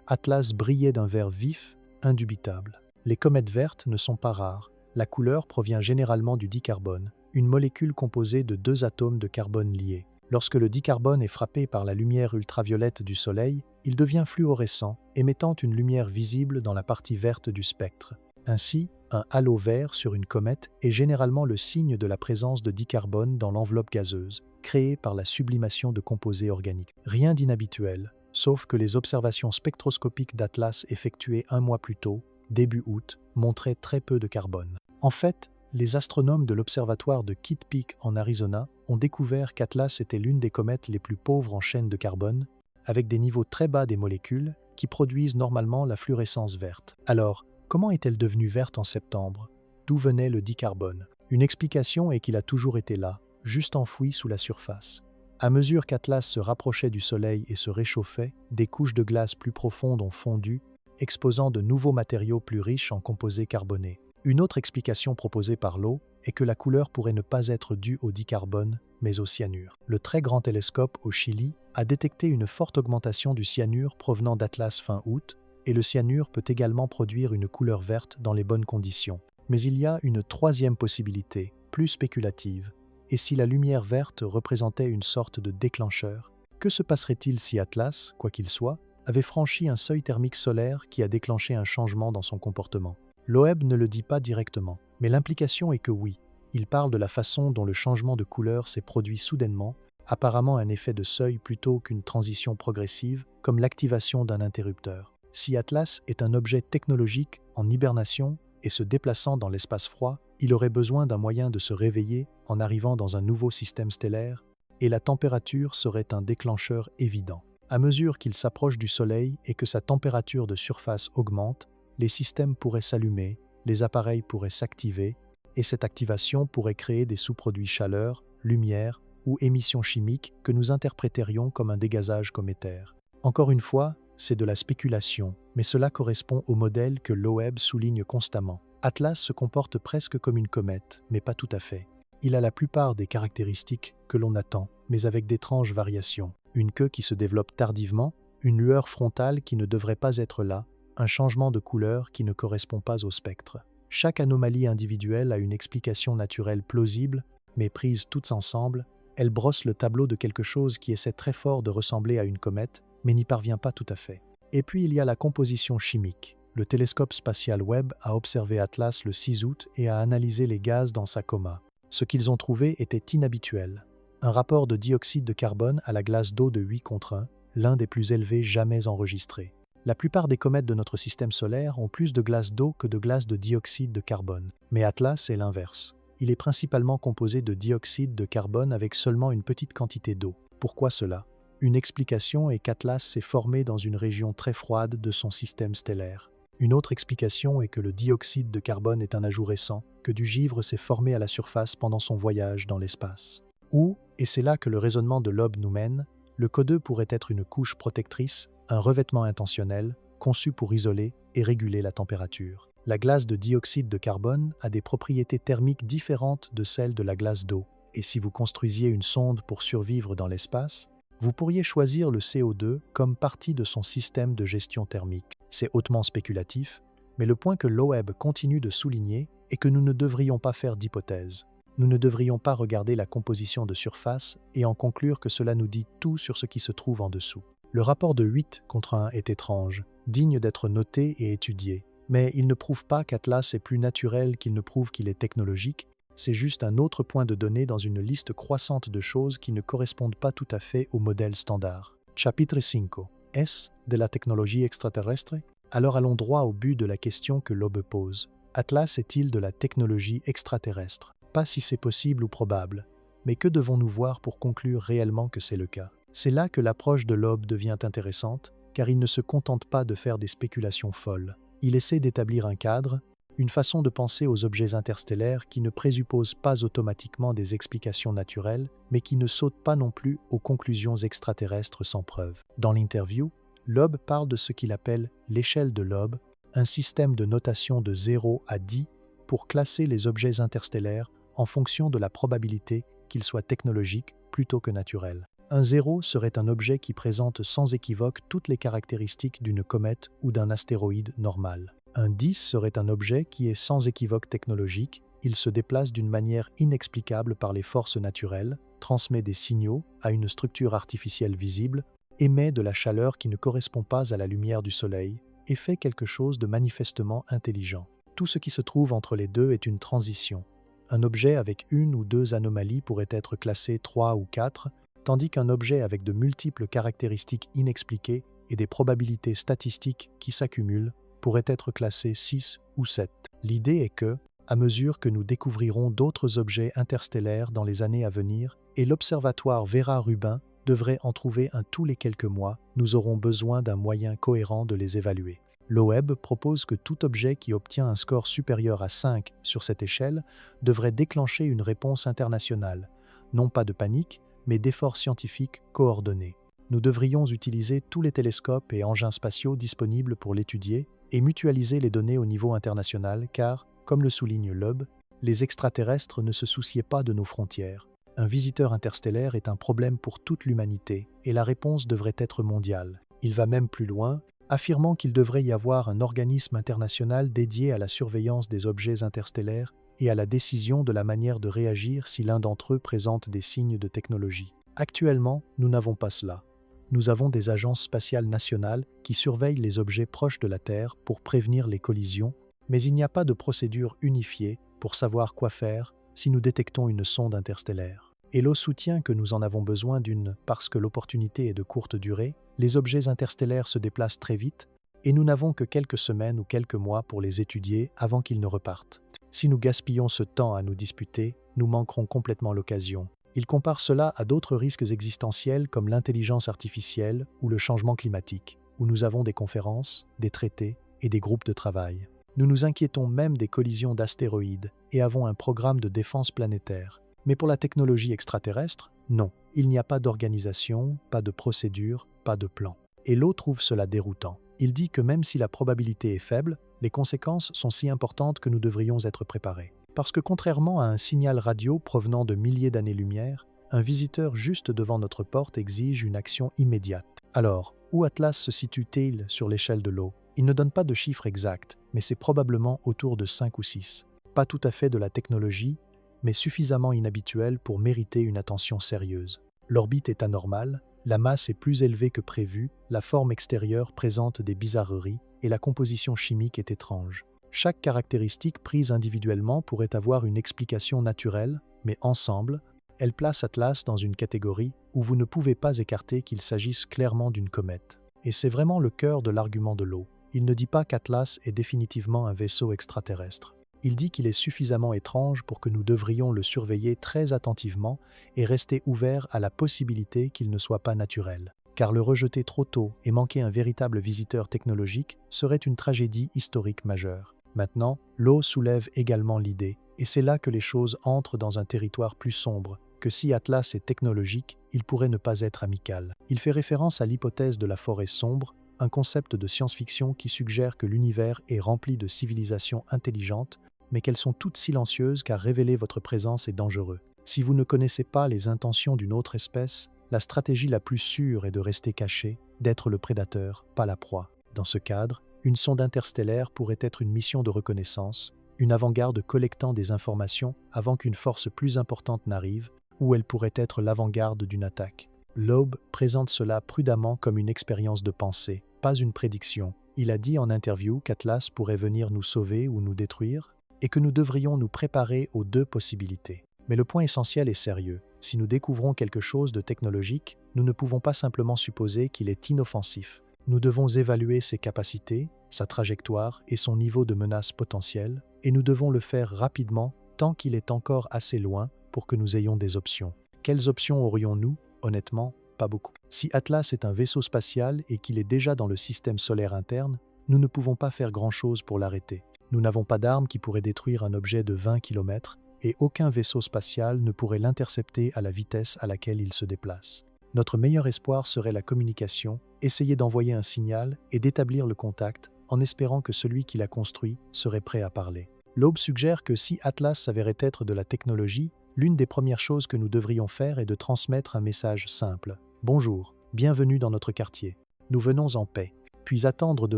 Atlas brillait d'un vert vif, indubitable. Les comètes vertes ne sont pas rares. La couleur provient généralement du dicarbone, une molécule composée de 2 atomes de carbone liés. Lorsque le dicarbone est frappé par la lumière ultraviolette du Soleil, il devient fluorescent, émettant une lumière visible dans la partie verte du spectre. Ainsi, un halo vert sur une comète est généralement le signe de la présence de dicarbone dans l'enveloppe gazeuse, créée par la sublimation de composés organiques. Rien d'inhabituel, sauf que les observations spectroscopiques d'Atlas effectuées un mois plus tôt, début août, montraient très peu de carbone. En fait, les astronomes de l'observatoire de Kitt Peak en Arizona ont découvert qu'Atlas était l'une des comètes les plus pauvres en chaîne de carbone, avec des niveaux très bas des molécules qui produisent normalement la fluorescence verte. Alors, comment est-elle devenue verte en septembre? D'où venait le dicarbone? Une explication est qu'il a toujours été là, juste enfoui sous la surface. À mesure qu'Atlas se rapprochait du Soleil et se réchauffait, des couches de glace plus profondes ont fondu, exposant de nouveaux matériaux plus riches en composés carbonés. Une autre explication proposée par l'eau est que la couleur pourrait ne pas être due au dicarbone, mais au cyanure. Le très grand télescope au Chili a détecté une forte augmentation du cyanure provenant d'Atlas fin août, et le cyanure peut également produire une couleur verte dans les bonnes conditions. Mais il y a une troisième possibilité, plus spéculative. Et si la lumière verte représentait une sorte de déclencheur, que se passerait-il si Atlas, quoi qu'il soit, avait franchi un seuil thermique solaire qui a déclenché un changement dans son comportement? Loeb ne le dit pas directement, mais l'implication est que oui, il parle de la façon dont le changement de couleur s'est produit soudainement, apparemment un effet de seuil plutôt qu'une transition progressive, comme l'activation d'un interrupteur. Si Atlas est un objet technologique en hibernation et se déplaçant dans l'espace froid, il aurait besoin d'un moyen de se réveiller en arrivant dans un nouveau système stellaire, et la température serait un déclencheur évident. À mesure qu'il s'approche du Soleil et que sa température de surface augmente, les systèmes pourraient s'allumer, les appareils pourraient s'activer, et cette activation pourrait créer des sous-produits chaleur, lumière ou émissions chimiques que nous interpréterions comme un dégazage cométaire. Encore une fois, c'est de la spéculation, mais cela correspond au modèle que Loeb souligne constamment. Atlas se comporte presque comme une comète, mais pas tout à fait. Il a la plupart des caractéristiques que l'on attend, mais avec d'étranges variations. Une queue qui se développe tardivement, une lueur frontale qui ne devrait pas être là, un changement de couleur qui ne correspond pas au spectre. Chaque anomalie individuelle a une explication naturelle plausible, mais prise toutes ensemble, elle brosse le tableau de quelque chose qui essaie très fort de ressembler à une comète, mais n'y parvient pas tout à fait. Et puis il y a la composition chimique. Le télescope spatial Webb a observé Atlas le 6 août et a analysé les gaz dans sa coma. Ce qu'ils ont trouvé était inhabituel. Un rapport de dioxyde de carbone à la glace d'eau de 8:1, l'un des plus élevés jamais enregistrés. La plupart des comètes de notre système solaire ont plus de glace d'eau que de glace de dioxyde de carbone. Mais Atlas est l'inverse. Il est principalement composé de dioxyde de carbone avec seulement une petite quantité d'eau. Pourquoi cela? Une explication est qu'Atlas s'est formé dans une région très froide de son système stellaire. Une autre explication est que le dioxyde de carbone est un ajout récent, que du givre s'est formé à la surface pendant son voyage dans l'espace. Ou, et c'est là que le raisonnement de Loeb nous mène, le CO2 pourrait être une couche protectrice, un revêtement intentionnel, conçu pour isoler et réguler la température. La glace de dioxyde de carbone a des propriétés thermiques différentes de celles de la glace d'eau, et si vous construisiez une sonde pour survivre dans l'espace, vous pourriez choisir le CO2 comme partie de son système de gestion thermique. C'est hautement spéculatif, mais le point que Loeb continue de souligner est que nous ne devrions pas faire d'hypothèses. Nous ne devrions pas regarder la composition de surface et en conclure que cela nous dit tout sur ce qui se trouve en dessous. Le rapport de 8:1 est étrange, digne d'être noté et étudié, mais il ne prouve pas qu'Atlas est plus naturel qu'il ne prouve qu'il est technologique, c'est juste un autre point de données dans une liste croissante de choses qui ne correspondent pas tout à fait au modèle standard. Chapitre 5. Est-ce de la technologie extraterrestre? Alors allons droit au but de la question que Loeb pose. Atlas est-il de la technologie extraterrestre? Pas si c'est possible ou probable, mais que devons-nous voir pour conclure réellement que c'est le cas? C'est là que l'approche de Loeb devient intéressante, car il ne se contente pas de faire des spéculations folles. Il essaie d'établir un cadre, une façon de penser aux objets interstellaires qui ne présuppose pas automatiquement des explications naturelles, mais qui ne saute pas non plus aux conclusions extraterrestres sans preuve. Dans l'interview, Loeb parle de ce qu'il appelle l'échelle de Loeb, un système de notation de 0 à 10 pour classer les objets interstellaires en fonction de la probabilité qu'ils soient technologiques plutôt que naturels. Un 0 serait un objet qui présente sans équivoque toutes les caractéristiques d'une comète ou d'un astéroïde normal. Un 10 serait un objet qui est sans équivoque technologique, il se déplace d'une manière inexplicable par les forces naturelles, transmet des signaux à une structure artificielle visible, émet de la chaleur qui ne correspond pas à la lumière du soleil et fait quelque chose de manifestement intelligent. Tout ce qui se trouve entre les deux est une transition. Un objet avec une ou deux anomalies pourrait être classé 3 ou 4, tandis qu'un objet avec de multiples caractéristiques inexpliquées et des probabilités statistiques qui s'accumulent pourrait être classé 6 ou 7. L'idée est que, à mesure que nous découvrirons d'autres objets interstellaires dans les années à venir, et l'observatoire Vera-Rubin devrait en trouver un tous les quelques mois, nous aurons besoin d'un moyen cohérent de les évaluer. Loeb propose que tout objet qui obtient un score supérieur à 5 sur cette échelle devrait déclencher une réponse internationale, non pas de panique, mais d'efforts scientifiques coordonnés. Nous devrions utiliser tous les télescopes et engins spatiaux disponibles pour l'étudier et mutualiser les données au niveau international car, comme le souligne Loeb, les extraterrestres ne se souciaient pas de nos frontières. Un visiteur interstellaire est un problème pour toute l'humanité et la réponse devrait être mondiale. Il va même plus loin, affirmant qu'il devrait y avoir un organisme international dédié à la surveillance des objets interstellaires et à la décision de la manière de réagir si l'un d'entre eux présente des signes de technologie. Actuellement, nous n'avons pas cela. Nous avons des agences spatiales nationales qui surveillent les objets proches de la Terre pour prévenir les collisions, mais il n'y a pas de procédure unifiée pour savoir quoi faire si nous détectons une sonde interstellaire. Hello soutient que nous en avons besoin d'une parce que l'opportunité est de courte durée, les objets interstellaires se déplacent très vite et nous n'avons que quelques semaines ou quelques mois pour les étudier avant qu'ils ne repartent. Si nous gaspillons ce temps à nous disputer, nous manquerons complètement l'occasion. Il compare cela à d'autres risques existentiels comme l'intelligence artificielle ou le changement climatique, où nous avons des conférences, des traités et des groupes de travail. Nous nous inquiétons même des collisions d'astéroïdes et avons un programme de défense planétaire. Mais pour la technologie extraterrestre, non. Il n'y a pas d'organisation, pas de procédure, pas de plan. Hello trouve cela déroutant. Il dit que même si la probabilité est faible, les conséquences sont si importantes que nous devrions être préparés. Parce que contrairement à un signal radio provenant de milliers d'années-lumière, un visiteur juste devant notre porte exige une action immédiate. Alors, où Atlas se situe-t-il sur l'échelle de l'eau? Il ne donne pas de chiffre exact, mais c'est probablement autour de 5 ou 6. Pas tout à fait de la technologie, mais suffisamment inhabituel pour mériter une attention sérieuse. L'orbite est anormale, la masse est plus élevée que prévu, la forme extérieure présente des bizarreries et la composition chimique est étrange. Chaque caractéristique prise individuellement pourrait avoir une explication naturelle, mais ensemble, elles placent Atlas dans une catégorie où vous ne pouvez pas écarter qu'il s'agisse clairement d'une comète. Et c'est vraiment le cœur de l'argument de l'eau. Il ne dit pas qu'Atlas est définitivement un vaisseau extraterrestre. Il dit qu'il est suffisamment étrange pour que nous devrions le surveiller très attentivement et rester ouverts à la possibilité qu'il ne soit pas naturel. Car le rejeter trop tôt et manquer un véritable visiteur technologique serait une tragédie historique majeure. Maintenant, l'eau soulève également l'idée, et c'est là que les choses entrent dans un territoire plus sombre, que si Atlas est technologique, il pourrait ne pas être amical. Il fait référence à l'hypothèse de la forêt sombre, un concept de science-fiction qui suggère que l'univers est rempli de civilisations intelligentes, mais qu'elles sont toutes silencieuses car révéler votre présence est dangereux. Si vous ne connaissez pas les intentions d'une autre espèce, la stratégie la plus sûre est de rester caché, d'être le prédateur, pas la proie. Dans ce cadre, une sonde interstellaire pourrait être une mission de reconnaissance, une avant-garde collectant des informations avant qu'une force plus importante n'arrive, ou elle pourrait être l'avant-garde d'une attaque. Loeb présente cela prudemment comme une expérience de pensée, pas une prédiction. Il a dit en interview qu'Atlas pourrait venir nous sauver ou nous détruire, et que nous devrions nous préparer aux deux possibilités. Mais le point essentiel est sérieux. Si nous découvrons quelque chose de technologique, nous ne pouvons pas simplement supposer qu'il est inoffensif. Nous devons évaluer ses capacités, sa trajectoire et son niveau de menace potentielle, et nous devons le faire rapidement tant qu'il est encore assez loin pour que nous ayons des options. Quelles options aurions-nous? Honnêtement, pas beaucoup. Si Atlas est un vaisseau spatial et qu'il est déjà dans le système solaire interne, nous ne pouvons pas faire grand-chose pour l'arrêter. Nous n'avons pas d'arme qui pourrait détruire un objet de 20 km et aucun vaisseau spatial ne pourrait l'intercepter à la vitesse à laquelle il se déplace. Notre meilleur espoir serait la communication, essayer d'envoyer un signal et d'établir le contact en espérant que celui qui l'a construit serait prêt à parler. Loeb suggère que si Atlas s'avérait être de la technologie, l'une des premières choses que nous devrions faire est de transmettre un message simple. Bonjour, bienvenue dans notre quartier. Nous venons en paix. Puis attendre de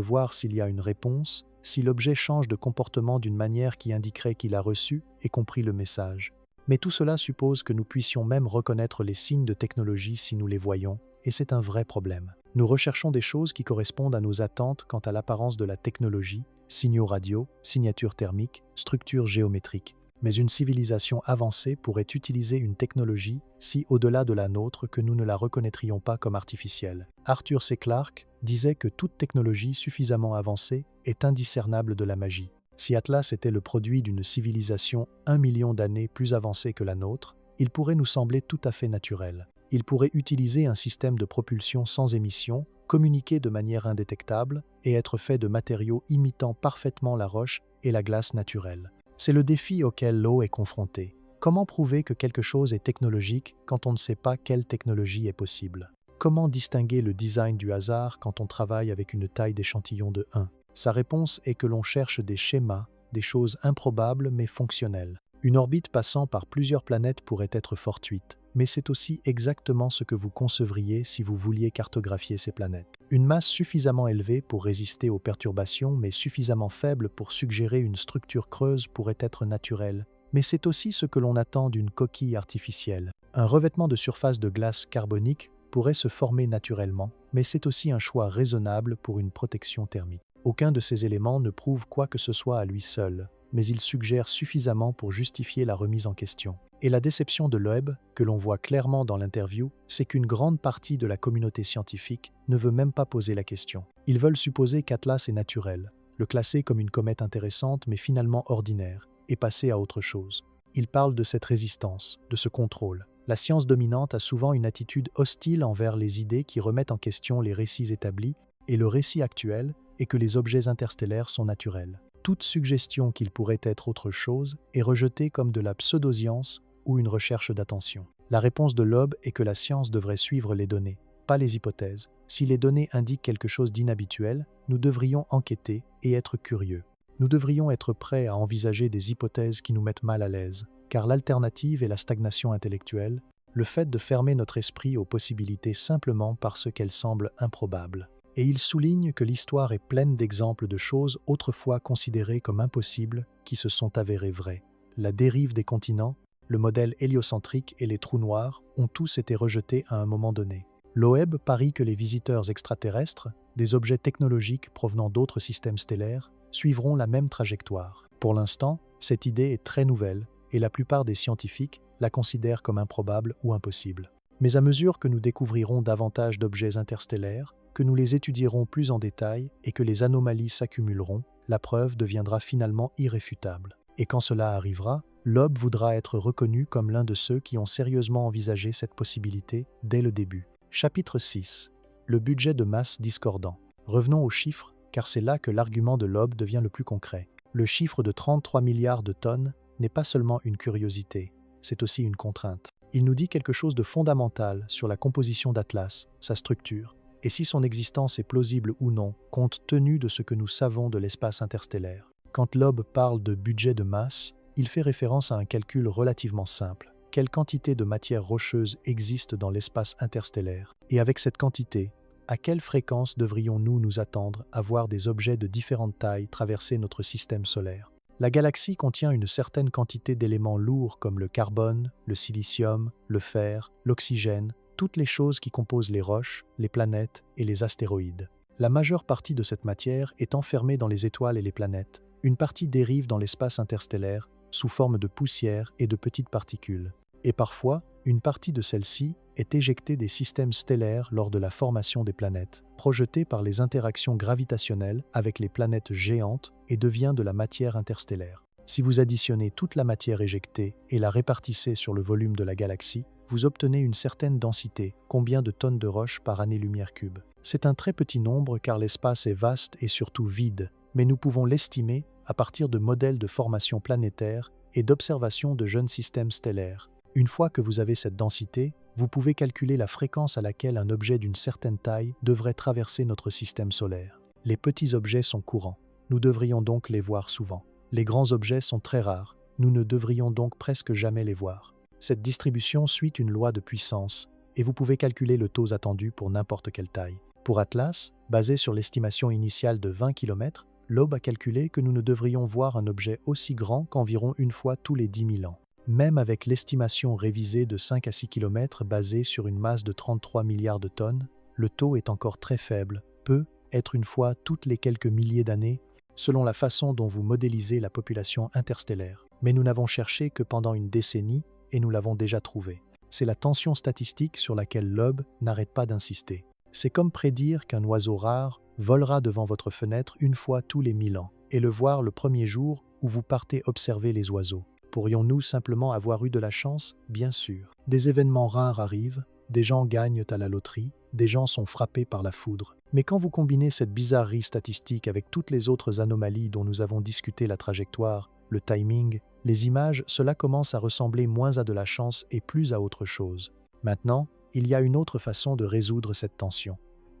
voir s'il y a une réponse, si l'objet change de comportement d'une manière qui indiquerait qu'il a reçu et compris le message. Mais tout cela suppose que nous puissions même reconnaître les signes de technologie si nous les voyons, et c'est un vrai problème. Nous recherchons des choses qui correspondent à nos attentes quant à l'apparence de la technologie, signaux radio, signatures thermiques, structures géométriques. Mais une civilisation avancée pourrait utiliser une technologie si au-delà de la nôtre que nous ne la reconnaîtrions pas comme artificielle. Arthur C. Clarke disait que toute technologie suffisamment avancée est indiscernable de la magie. Si Atlas était le produit d'une civilisation 1 million d'années plus avancée que la nôtre, il pourrait nous sembler tout à fait naturel. Il pourrait utiliser un système de propulsion sans émission, communiquer de manière indétectable et être fait de matériaux imitant parfaitement la roche et la glace naturelle. C'est le défi auquel Loeb est confronté. Comment prouver que quelque chose est technologique quand on ne sait pas quelle technologie est possible? Comment distinguer le design du hasard quand on travaille avec une taille d'échantillon de 1? Sa réponse est que l'on cherche des schémas, des choses improbables mais fonctionnelles. Une orbite passant par plusieurs planètes pourrait être fortuite, mais c'est aussi exactement ce que vous concevriez si vous vouliez cartographier ces planètes. Une masse suffisamment élevée pour résister aux perturbations, mais suffisamment faible pour suggérer une structure creuse pourrait être naturelle. Mais c'est aussi ce que l'on attend d'une coquille artificielle. Un revêtement de surface de glace carbonique pourrait se former naturellement, mais c'est aussi un choix raisonnable pour une protection thermique. Aucun de ces éléments ne prouve quoi que ce soit à lui seul, mais il suggère suffisamment pour justifier la remise en question. Et la déception de Loeb, que l'on voit clairement dans l'interview, c'est qu'une grande partie de la communauté scientifique ne veut même pas poser la question. Ils veulent supposer qu'Atlas est naturel, le classer comme une comète intéressante mais finalement ordinaire, et passer à autre chose. Ils parlent de cette résistance, de ce contrôle. La science dominante a souvent une attitude hostile envers les idées qui remettent en question les récits établis, et le récit actuel est que les objets interstellaires sont naturels. Toute suggestion qu'il pourrait être autre chose est rejetée comme de la pseudoscience ou une recherche d'attention. La réponse de Loeb est que la science devrait suivre les données, pas les hypothèses. Si les données indiquent quelque chose d'inhabituel, nous devrions enquêter et être curieux. Nous devrions être prêts à envisager des hypothèses qui nous mettent mal à l'aise, car l'alternative est la stagnation intellectuelle, le fait de fermer notre esprit aux possibilités simplement parce qu'elles semblent improbables. Et il souligne que l'histoire est pleine d'exemples de choses autrefois considérées comme impossibles qui se sont avérées vraies. La dérive des continents, le modèle héliocentrique et les trous noirs ont tous été rejetés à un moment donné. Loeb parie que les visiteurs extraterrestres, des objets technologiques provenant d'autres systèmes stellaires, suivront la même trajectoire. Pour l'instant, cette idée est très nouvelle et la plupart des scientifiques la considèrent comme improbable ou impossible. Mais à mesure que nous découvrirons davantage d'objets interstellaires, que nous les étudierons plus en détail et que les anomalies s'accumuleront, la preuve deviendra finalement irréfutable. Et quand cela arrivera, Loeb voudra être reconnu comme l'un de ceux qui ont sérieusement envisagé cette possibilité dès le début. Chapitre 6. Le budget de masse discordant. Revenons aux chiffres, car c'est là que l'argument de Loeb devient le plus concret. Le chiffre de 33 milliards de tonnes n'est pas seulement une curiosité, c'est aussi une contrainte. Il nous dit quelque chose de fondamental sur la composition d'Atlas, sa structure, et si son existence est plausible ou non, compte tenu de ce que nous savons de l'espace interstellaire. Quand Loeb parle de budget de masse, il fait référence à un calcul relativement simple. Quelle quantité de matière rocheuse existe dans l'espace interstellaire? Et avec cette quantité, à quelle fréquence devrions-nous nous attendre à voir des objets de différentes tailles traverser notre système solaire? La galaxie contient une certaine quantité d'éléments lourds comme le carbone, le silicium, le fer, l'oxygène, toutes les choses qui composent les roches, les planètes et les astéroïdes. La majeure partie de cette matière est enfermée dans les étoiles et les planètes. Une partie dérive dans l'espace interstellaire sous forme de poussière et de petites particules. Et parfois, une partie de celle-ci est éjectée des systèmes stellaires lors de la formation des planètes, projetée par les interactions gravitationnelles avec les planètes géantes et devient de la matière interstellaire. Si vous additionnez toute la matière éjectée et la répartissez sur le volume de la galaxie, vous obtenez une certaine densité, combien de tonnes de roches par année-lumière cube. C'est un très petit nombre car l'espace est vaste et surtout vide, mais nous pouvons l'estimer à partir de modèles de formation planétaire et d'observation de jeunes systèmes stellaires. Une fois que vous avez cette densité, vous pouvez calculer la fréquence à laquelle un objet d'une certaine taille devrait traverser notre système solaire. Les petits objets sont courants. Nous devrions donc les voir souvent. Les grands objets sont très rares. Nous ne devrions donc presque jamais les voir. Cette distribution suit une loi de puissance et vous pouvez calculer le taux attendu pour n'importe quelle taille. Pour Atlas, basé sur l'estimation initiale de 20 km, Loeb a calculé que nous ne devrions voir un objet aussi grand qu'environ une fois tous les 10 000 ans. Même avec l'estimation révisée de 5 à 6 km basée sur une masse de 33 milliards de tonnes, le taux est encore très faible, peut être une fois toutes les quelques milliers d'années, selon la façon dont vous modélisez la population interstellaire. Mais nous n'avons cherché que pendant une décennie et nous l'avons déjà trouvé. C'est la tension statistique sur laquelle Loeb n'arrête pas d'insister. C'est comme prédire qu'un oiseau rare volera devant votre fenêtre une fois tous les 1000 ans et le voir le premier jour où vous partez observer les oiseaux. Pourrions-nous simplement avoir eu de la chance? Bien sûr. Des événements rares arrivent, des gens gagnent à la loterie, des gens sont frappés par la foudre. Mais quand vous combinez cette bizarrerie statistique avec toutes les autres anomalies dont nous avons discuté, la trajectoire, le timing, les images, cela commence à ressembler moins à de la chance et plus à autre chose. Maintenant, il y a une autre façon de résoudre cette tension.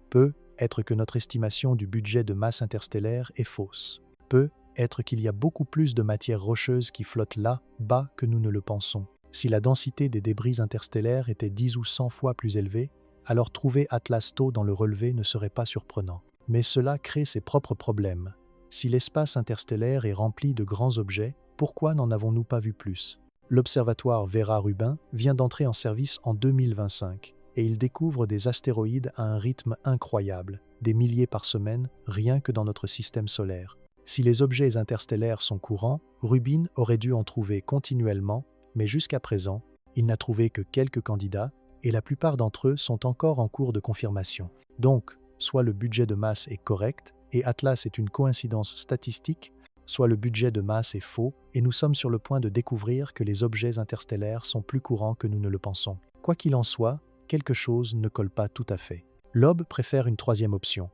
Peut être que notre estimation du budget de masse interstellaire est fausse. Peut être qu'il y a beaucoup plus de matière rocheuse qui flotte là, bas, que nous ne le pensons. Si la densité des débris interstellaires était 10 ou 100 fois plus élevée, alors trouver Atlas tôt dans le relevé ne serait pas surprenant. Mais cela crée ses propres problèmes. Si l'espace interstellaire est rempli de grands objets, pourquoi n'en avons-nous pas vu plus? L'observatoire Vera-Rubin vient d'entrer en service en 2025 et il découvre des astéroïdes à un rythme incroyable, des milliers par semaine, rien que dans notre système solaire. Si les objets interstellaires sont courants, Rubin aurait dû en trouver continuellement, mais jusqu'à présent, il n'a trouvé que quelques candidats et la plupart d'entre eux sont encore en cours de confirmation. Donc, soit le budget de masse est correct et Atlas est une coïncidence statistique, soit le budget de masse est faux et nous sommes sur le point de découvrir que les objets interstellaires sont plus courants que nous ne le pensons. Quoi qu'il en soit, quelque chose ne colle pas tout à fait. Loeb préfère une troisième option.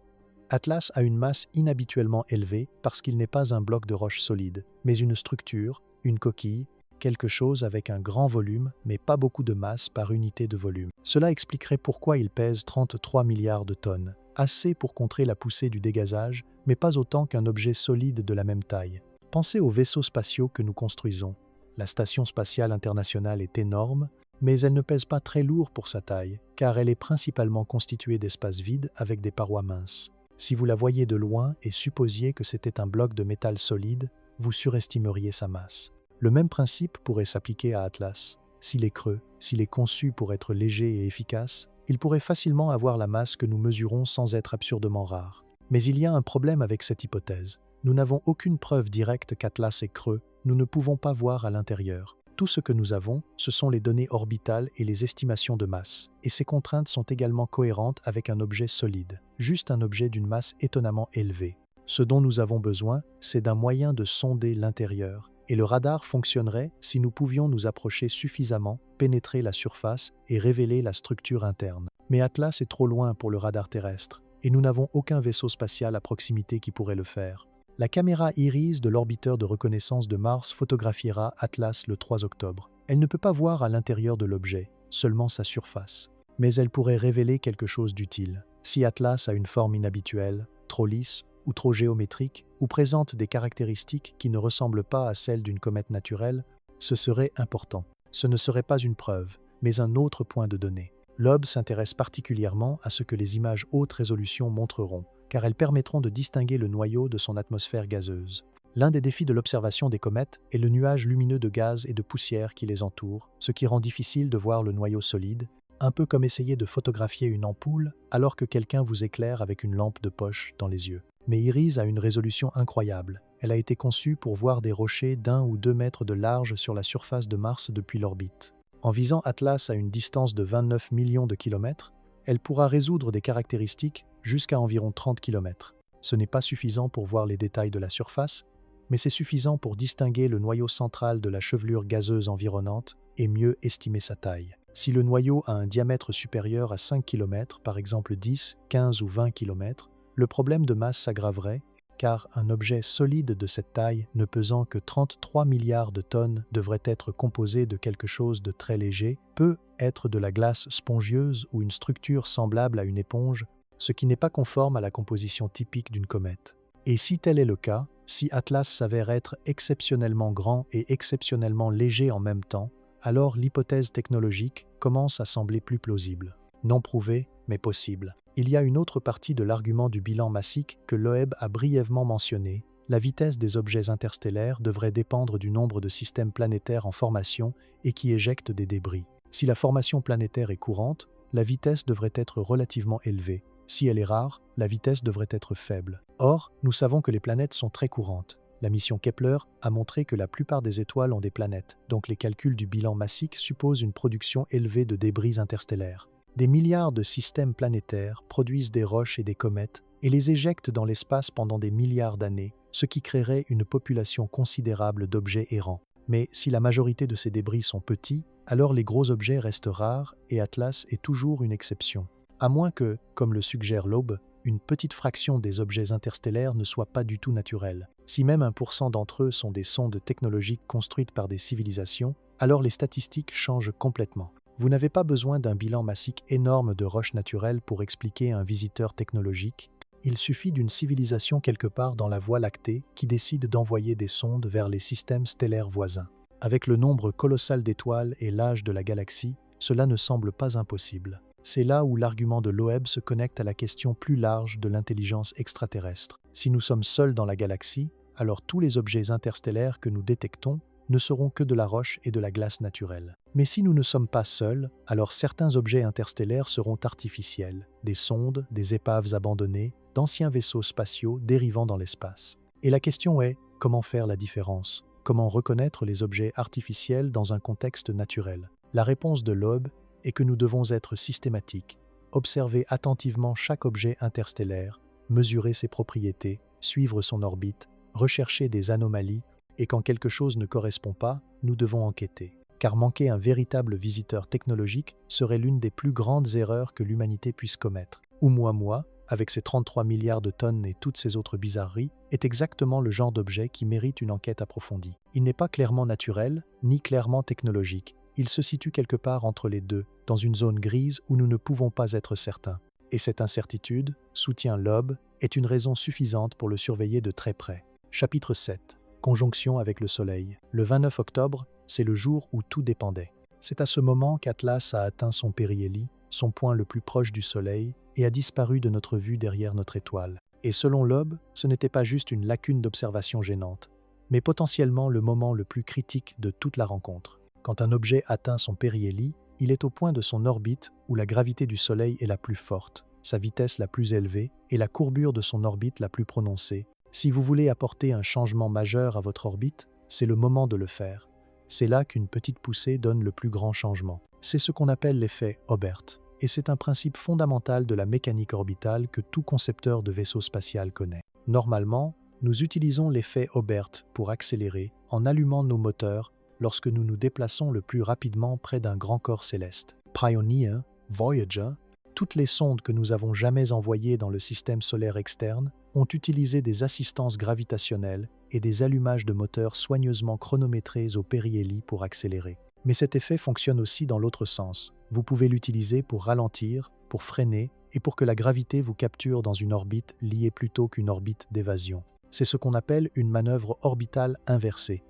Atlas a une masse inhabituellement élevée parce qu'il n'est pas un bloc de roche solide, mais une structure, une coquille, quelque chose avec un grand volume, mais pas beaucoup de masse par unité de volume. Cela expliquerait pourquoi il pèse 33 milliards de tonnes, assez pour contrer la poussée du dégazage, mais pas autant qu'un objet solide de la même taille. Pensez aux vaisseaux spatiaux que nous construisons. La Station spatiale internationale est énorme, mais elle ne pèse pas très lourd pour sa taille, car elle est principalement constituée d'espaces vides avec des parois minces. Si vous la voyiez de loin et supposiez que c'était un bloc de métal solide, vous surestimeriez sa masse. Le même principe pourrait s'appliquer à Atlas. S'il est creux, s'il est conçu pour être léger et efficace, il pourrait facilement avoir la masse que nous mesurons sans être absurdement rare. Mais il y a un problème avec cette hypothèse. Nous n'avons aucune preuve directe qu'Atlas est creux, nous ne pouvons pas voir à l'intérieur. Tout ce que nous avons, ce sont les données orbitales et les estimations de masse. Et ces contraintes sont également cohérentes avec un objet solide, juste un objet d'une masse étonnamment élevée. Ce dont nous avons besoin, c'est d'un moyen de sonder l'intérieur. Et le radar fonctionnerait si nous pouvions nous approcher suffisamment, pénétrer la surface et révéler la structure interne. Mais Atlas est trop loin pour le radar terrestre, et nous n'avons aucun vaisseau spatial à proximité qui pourrait le faire. La caméra Iris de l'orbiteur de reconnaissance de Mars photographiera Atlas le 3 octobre. Elle ne peut pas voir à l'intérieur de l'objet, seulement sa surface. Mais elle pourrait révéler quelque chose d'utile. Si Atlas a une forme inhabituelle, trop lisse ou trop géométrique, ou présente des caractéristiques qui ne ressemblent pas à celles d'une comète naturelle, ce serait important. Ce ne serait pas une preuve, mais un autre point de données. Loeb s'intéresse particulièrement à ce que les images haute résolution montreront, car elles permettront de distinguer le noyau de son atmosphère gazeuse. L'un des défis de l'observation des comètes est le nuage lumineux de gaz et de poussière qui les entoure, ce qui rend difficile de voir le noyau solide, un peu comme essayer de photographier une ampoule alors que quelqu'un vous éclaire avec une lampe de poche dans les yeux. Mais Iris a une résolution incroyable. Elle a été conçue pour voir des rochers d'1 ou 2 mètres de large sur la surface de Mars depuis l'orbite. En visant Atlas à une distance de 29 millions de kilomètres, elle pourra résoudre des caractéristiques jusqu'à environ 30 km. Ce n'est pas suffisant pour voir les détails de la surface, mais c'est suffisant pour distinguer le noyau central de la chevelure gazeuse environnante et mieux estimer sa taille. Si le noyau a un diamètre supérieur à 5 km, par exemple 10, 15 ou 20 km, le problème de masse s'aggraverait, car un objet solide de cette taille, ne pesant que 33 milliards de tonnes, devrait être composé de quelque chose de très léger, peut être de la glace spongieuse ou une structure semblable à une éponge, ce qui n'est pas conforme à la composition typique d'une comète. Et si tel est le cas, si Atlas s'avère être exceptionnellement grand et exceptionnellement léger en même temps, alors l'hypothèse technologique commence à sembler plus plausible. Non prouvée, mais possible. Il y a une autre partie de l'argument du bilan massique que Loeb a brièvement mentionné. La vitesse des objets interstellaires devrait dépendre du nombre de systèmes planétaires en formation et qui éjectent des débris. Si la formation planétaire est courante, la vitesse devrait être relativement élevée. Si elle est rare, la vitesse devrait être faible. Or, nous savons que les planètes sont très courantes. La mission Kepler a montré que la plupart des étoiles ont des planètes, donc les calculs du bilan massique supposent une production élevée de débris interstellaires. Des milliards de systèmes planétaires produisent des roches et des comètes et les éjectent dans l'espace pendant des milliards d'années, ce qui créerait une population considérable d'objets errants. Mais si la majorité de ces débris sont petits, alors les gros objets restent rares et Atlas est toujours une exception. À moins que, comme le suggère Loeb, une petite fraction des objets interstellaires ne soit pas du tout naturelle. Si même 1% d'entre eux sont des sondes technologiques construites par des civilisations, alors les statistiques changent complètement. Vous n'avez pas besoin d'un bilan massique énorme de roches naturelles pour expliquer un visiteur technologique. Il suffit d'une civilisation quelque part dans la Voie lactée qui décide d'envoyer des sondes vers les systèmes stellaires voisins. Avec le nombre colossal d'étoiles et l'âge de la galaxie, cela ne semble pas impossible. C'est là où l'argument de Loeb se connecte à la question plus large de l'intelligence extraterrestre. Si nous sommes seuls dans la galaxie, alors tous les objets interstellaires que nous détectons ne seront que de la roche et de la glace naturelle. Mais si nous ne sommes pas seuls, alors certains objets interstellaires seront artificiels, des sondes, des épaves abandonnées, d'anciens vaisseaux spatiaux dérivant dans l'espace. Et la question est, comment faire la différence? Comment reconnaître les objets artificiels dans un contexte naturel? La réponse de Loeb est que nous devons être systématiques, observer attentivement chaque objet interstellaire, mesurer ses propriétés, suivre son orbite, rechercher des anomalies, et quand quelque chose ne correspond pas, nous devons enquêter. Car manquer un véritable visiteur technologique serait l'une des plus grandes erreurs que l'humanité puisse commettre. Oumuamua, avec ses 33 milliards de tonnes et toutes ses autres bizarreries, est exactement le genre d'objet qui mérite une enquête approfondie. Il n'est pas clairement naturel, ni clairement technologique. Il se situe quelque part entre les deux, dans une zone grise où nous ne pouvons pas être certains. Et cette incertitude, soutient Loeb, est une raison suffisante pour le surveiller de très près. Chapitre 7. Conjonction avec le Soleil. Le 29 octobre, c'est le jour où tout dépendait. C'est à ce moment qu'Atlas a atteint son périhélie, son point le plus proche du Soleil, et a disparu de notre vue derrière notre étoile. Et selon Loeb, ce n'était pas juste une lacune d'observation gênante, mais potentiellement le moment le plus critique de toute la rencontre. Quand un objet atteint son périhélie, il est au point de son orbite où la gravité du Soleil est la plus forte, sa vitesse la plus élevée et la courbure de son orbite la plus prononcée. Si vous voulez apporter un changement majeur à votre orbite, c'est le moment de le faire. C'est là qu'une petite poussée donne le plus grand changement. C'est ce qu'on appelle l'effet Hobert, et c'est un principe fondamental de la mécanique orbitale que tout concepteur de vaisseau spatial connaît. Normalement, nous utilisons l'effet Hobert pour accélérer en allumant nos moteurs lorsque nous nous déplaçons le plus rapidement près d'un grand corps céleste. Pioneer, Voyager, toutes les sondes que nous avons jamais envoyées dans le système solaire externe ont utilisé des assistances gravitationnelles et des allumages de moteurs soigneusement chronométrés au périhélie pour accélérer. Mais cet effet fonctionne aussi dans l'autre sens. Vous pouvez l'utiliser pour ralentir, pour freiner et pour que la gravité vous capture dans une orbite liée plutôt qu'une orbite d'évasion. C'est ce qu'on appelle une manœuvre orbitale inversée.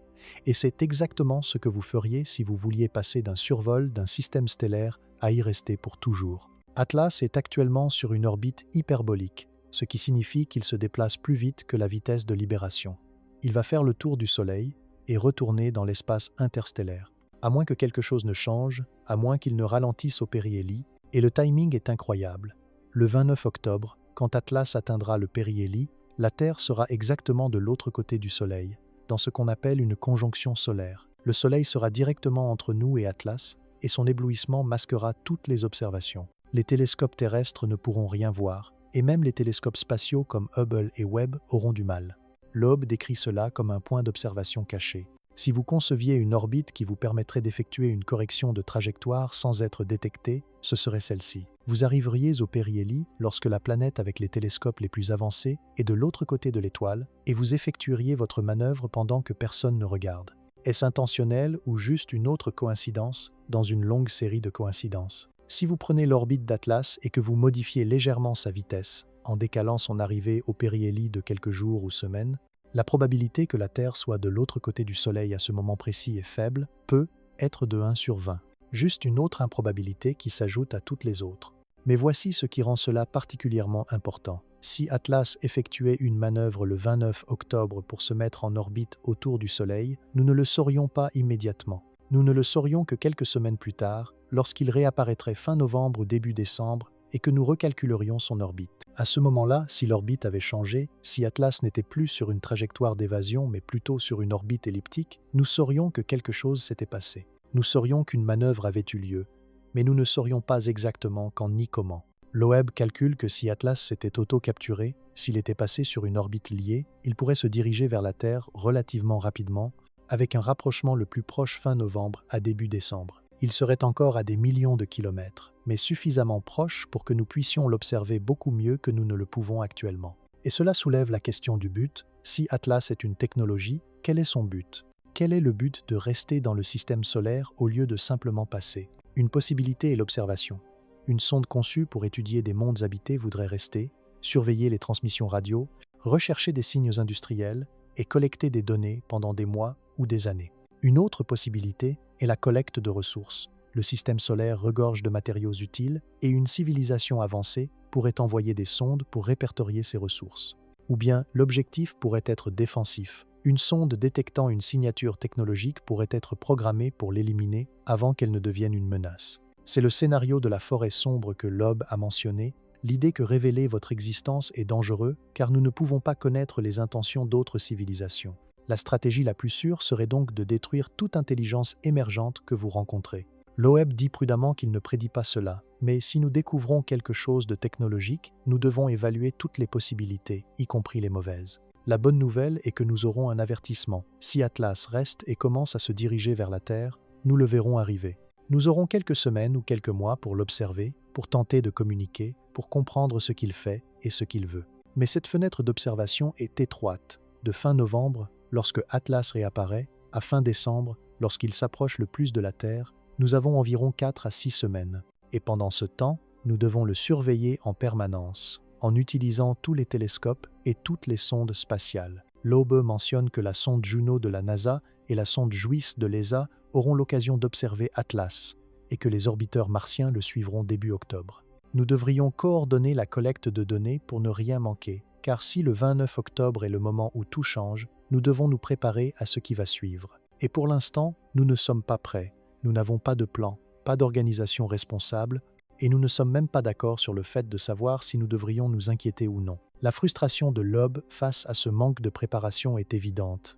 Et c'est exactement ce que vous feriez si vous vouliez passer d'un survol d'un système stellaire à y rester pour toujours. Atlas est actuellement sur une orbite hyperbolique, ce qui signifie qu'il se déplace plus vite que la vitesse de libération. Il va faire le tour du Soleil et retourner dans l'espace interstellaire. À moins que quelque chose ne change, à moins qu'il ne ralentisse au périhélie, et le timing est incroyable. Le 29 octobre, quand Atlas atteindra le périhélie, la Terre sera exactement de l'autre côté du Soleil, dans ce qu'on appelle une conjonction solaire. Le Soleil sera directement entre nous et Atlas, et son éblouissement masquera toutes les observations. Les télescopes terrestres ne pourront rien voir, et même les télescopes spatiaux comme Hubble et Webb auront du mal. Loeb décrit cela comme un point d'observation caché. Si vous conceviez une orbite qui vous permettrait d'effectuer une correction de trajectoire sans être détecté, ce serait celle-ci. Vous arriveriez au périhélie lorsque la planète avec les télescopes les plus avancés est de l'autre côté de l'étoile et vous effectueriez votre manœuvre pendant que personne ne regarde. Est-ce intentionnel ou juste une autre coïncidence dans une longue série de coïncidences? Si vous prenez l'orbite d'Atlas et que vous modifiez légèrement sa vitesse, en décalant son arrivée au périhélie de quelques jours ou semaines, la probabilité que la Terre soit de l'autre côté du Soleil à ce moment précis est faible, peut être de 1 sur 20. Juste une autre improbabilité qui s'ajoute à toutes les autres. Mais voici ce qui rend cela particulièrement important. Si Atlas effectuait une manœuvre le 29 octobre pour se mettre en orbite autour du Soleil, nous ne le saurions pas immédiatement. Nous ne le saurions que quelques semaines plus tard, lorsqu'il réapparaîtrait fin novembre ou début décembre, et que nous recalculerions son orbite. À ce moment-là, si l'orbite avait changé, si Atlas n'était plus sur une trajectoire d'évasion mais plutôt sur une orbite elliptique, nous saurions que quelque chose s'était passé. Nous saurions qu'une manœuvre avait eu lieu, mais nous ne saurions pas exactement quand ni comment. Loeb calcule que si Atlas s'était auto-capturé, s'il était passé sur une orbite liée, il pourrait se diriger vers la Terre relativement rapidement, avec un rapprochement le plus proche fin novembre à début décembre. Il serait encore à des millions de kilomètres, mais suffisamment proche pour que nous puissions l'observer beaucoup mieux que nous ne le pouvons actuellement. Et cela soulève la question du but. Si Atlas est une technologie, quel est son but? Quel est le but de rester dans le système solaire au lieu de simplement passer? Une possibilité est l'observation. Une sonde conçue pour étudier des mondes habités voudrait rester, surveiller les transmissions radio, rechercher des signes industriels et collecter des données pendant des mois ou des années. Une autre possibilité est la collecte de ressources. Le système solaire regorge de matériaux utiles et une civilisation avancée pourrait envoyer des sondes pour répertorier ces ressources. Ou bien l'objectif pourrait être défensif. Une sonde détectant une signature technologique pourrait être programmée pour l'éliminer avant qu'elle ne devienne une menace. C'est le scénario de la forêt sombre que Loeb a mentionné, l'idée que révéler votre existence est dangereux car nous ne pouvons pas connaître les intentions d'autres civilisations. La stratégie la plus sûre serait donc de détruire toute intelligence émergente que vous rencontrez. Loeb dit prudemment qu'il ne prédit pas cela, mais si nous découvrons quelque chose de technologique, nous devons évaluer toutes les possibilités, y compris les mauvaises. La bonne nouvelle est que nous aurons un avertissement. Si Atlas reste et commence à se diriger vers la Terre, nous le verrons arriver. Nous aurons quelques semaines ou quelques mois pour l'observer, pour tenter de communiquer, pour comprendre ce qu'il fait et ce qu'il veut. Mais cette fenêtre d'observation est étroite, de fin novembre, lorsque Atlas réapparaît, à fin décembre, lorsqu'il s'approche le plus de la Terre, nous avons environ 4 à 6 semaines. Et pendant ce temps, nous devons le surveiller en permanence, en utilisant tous les télescopes et toutes les sondes spatiales. Loeb mentionne que la sonde Juno de la NASA et la sonde JUICE de l'ESA auront l'occasion d'observer Atlas, et que les orbiteurs martiens le suivront début octobre. Nous devrions coordonner la collecte de données pour ne rien manquer, car si le 29 octobre est le moment où tout change, nous devons nous préparer à ce qui va suivre. Et pour l'instant, nous ne sommes pas prêts. Nous n'avons pas de plan, pas d'organisation responsable, et nous ne sommes même pas d'accord sur le fait de savoir si nous devrions nous inquiéter ou non. La frustration de Loeb face à ce manque de préparation est évidente.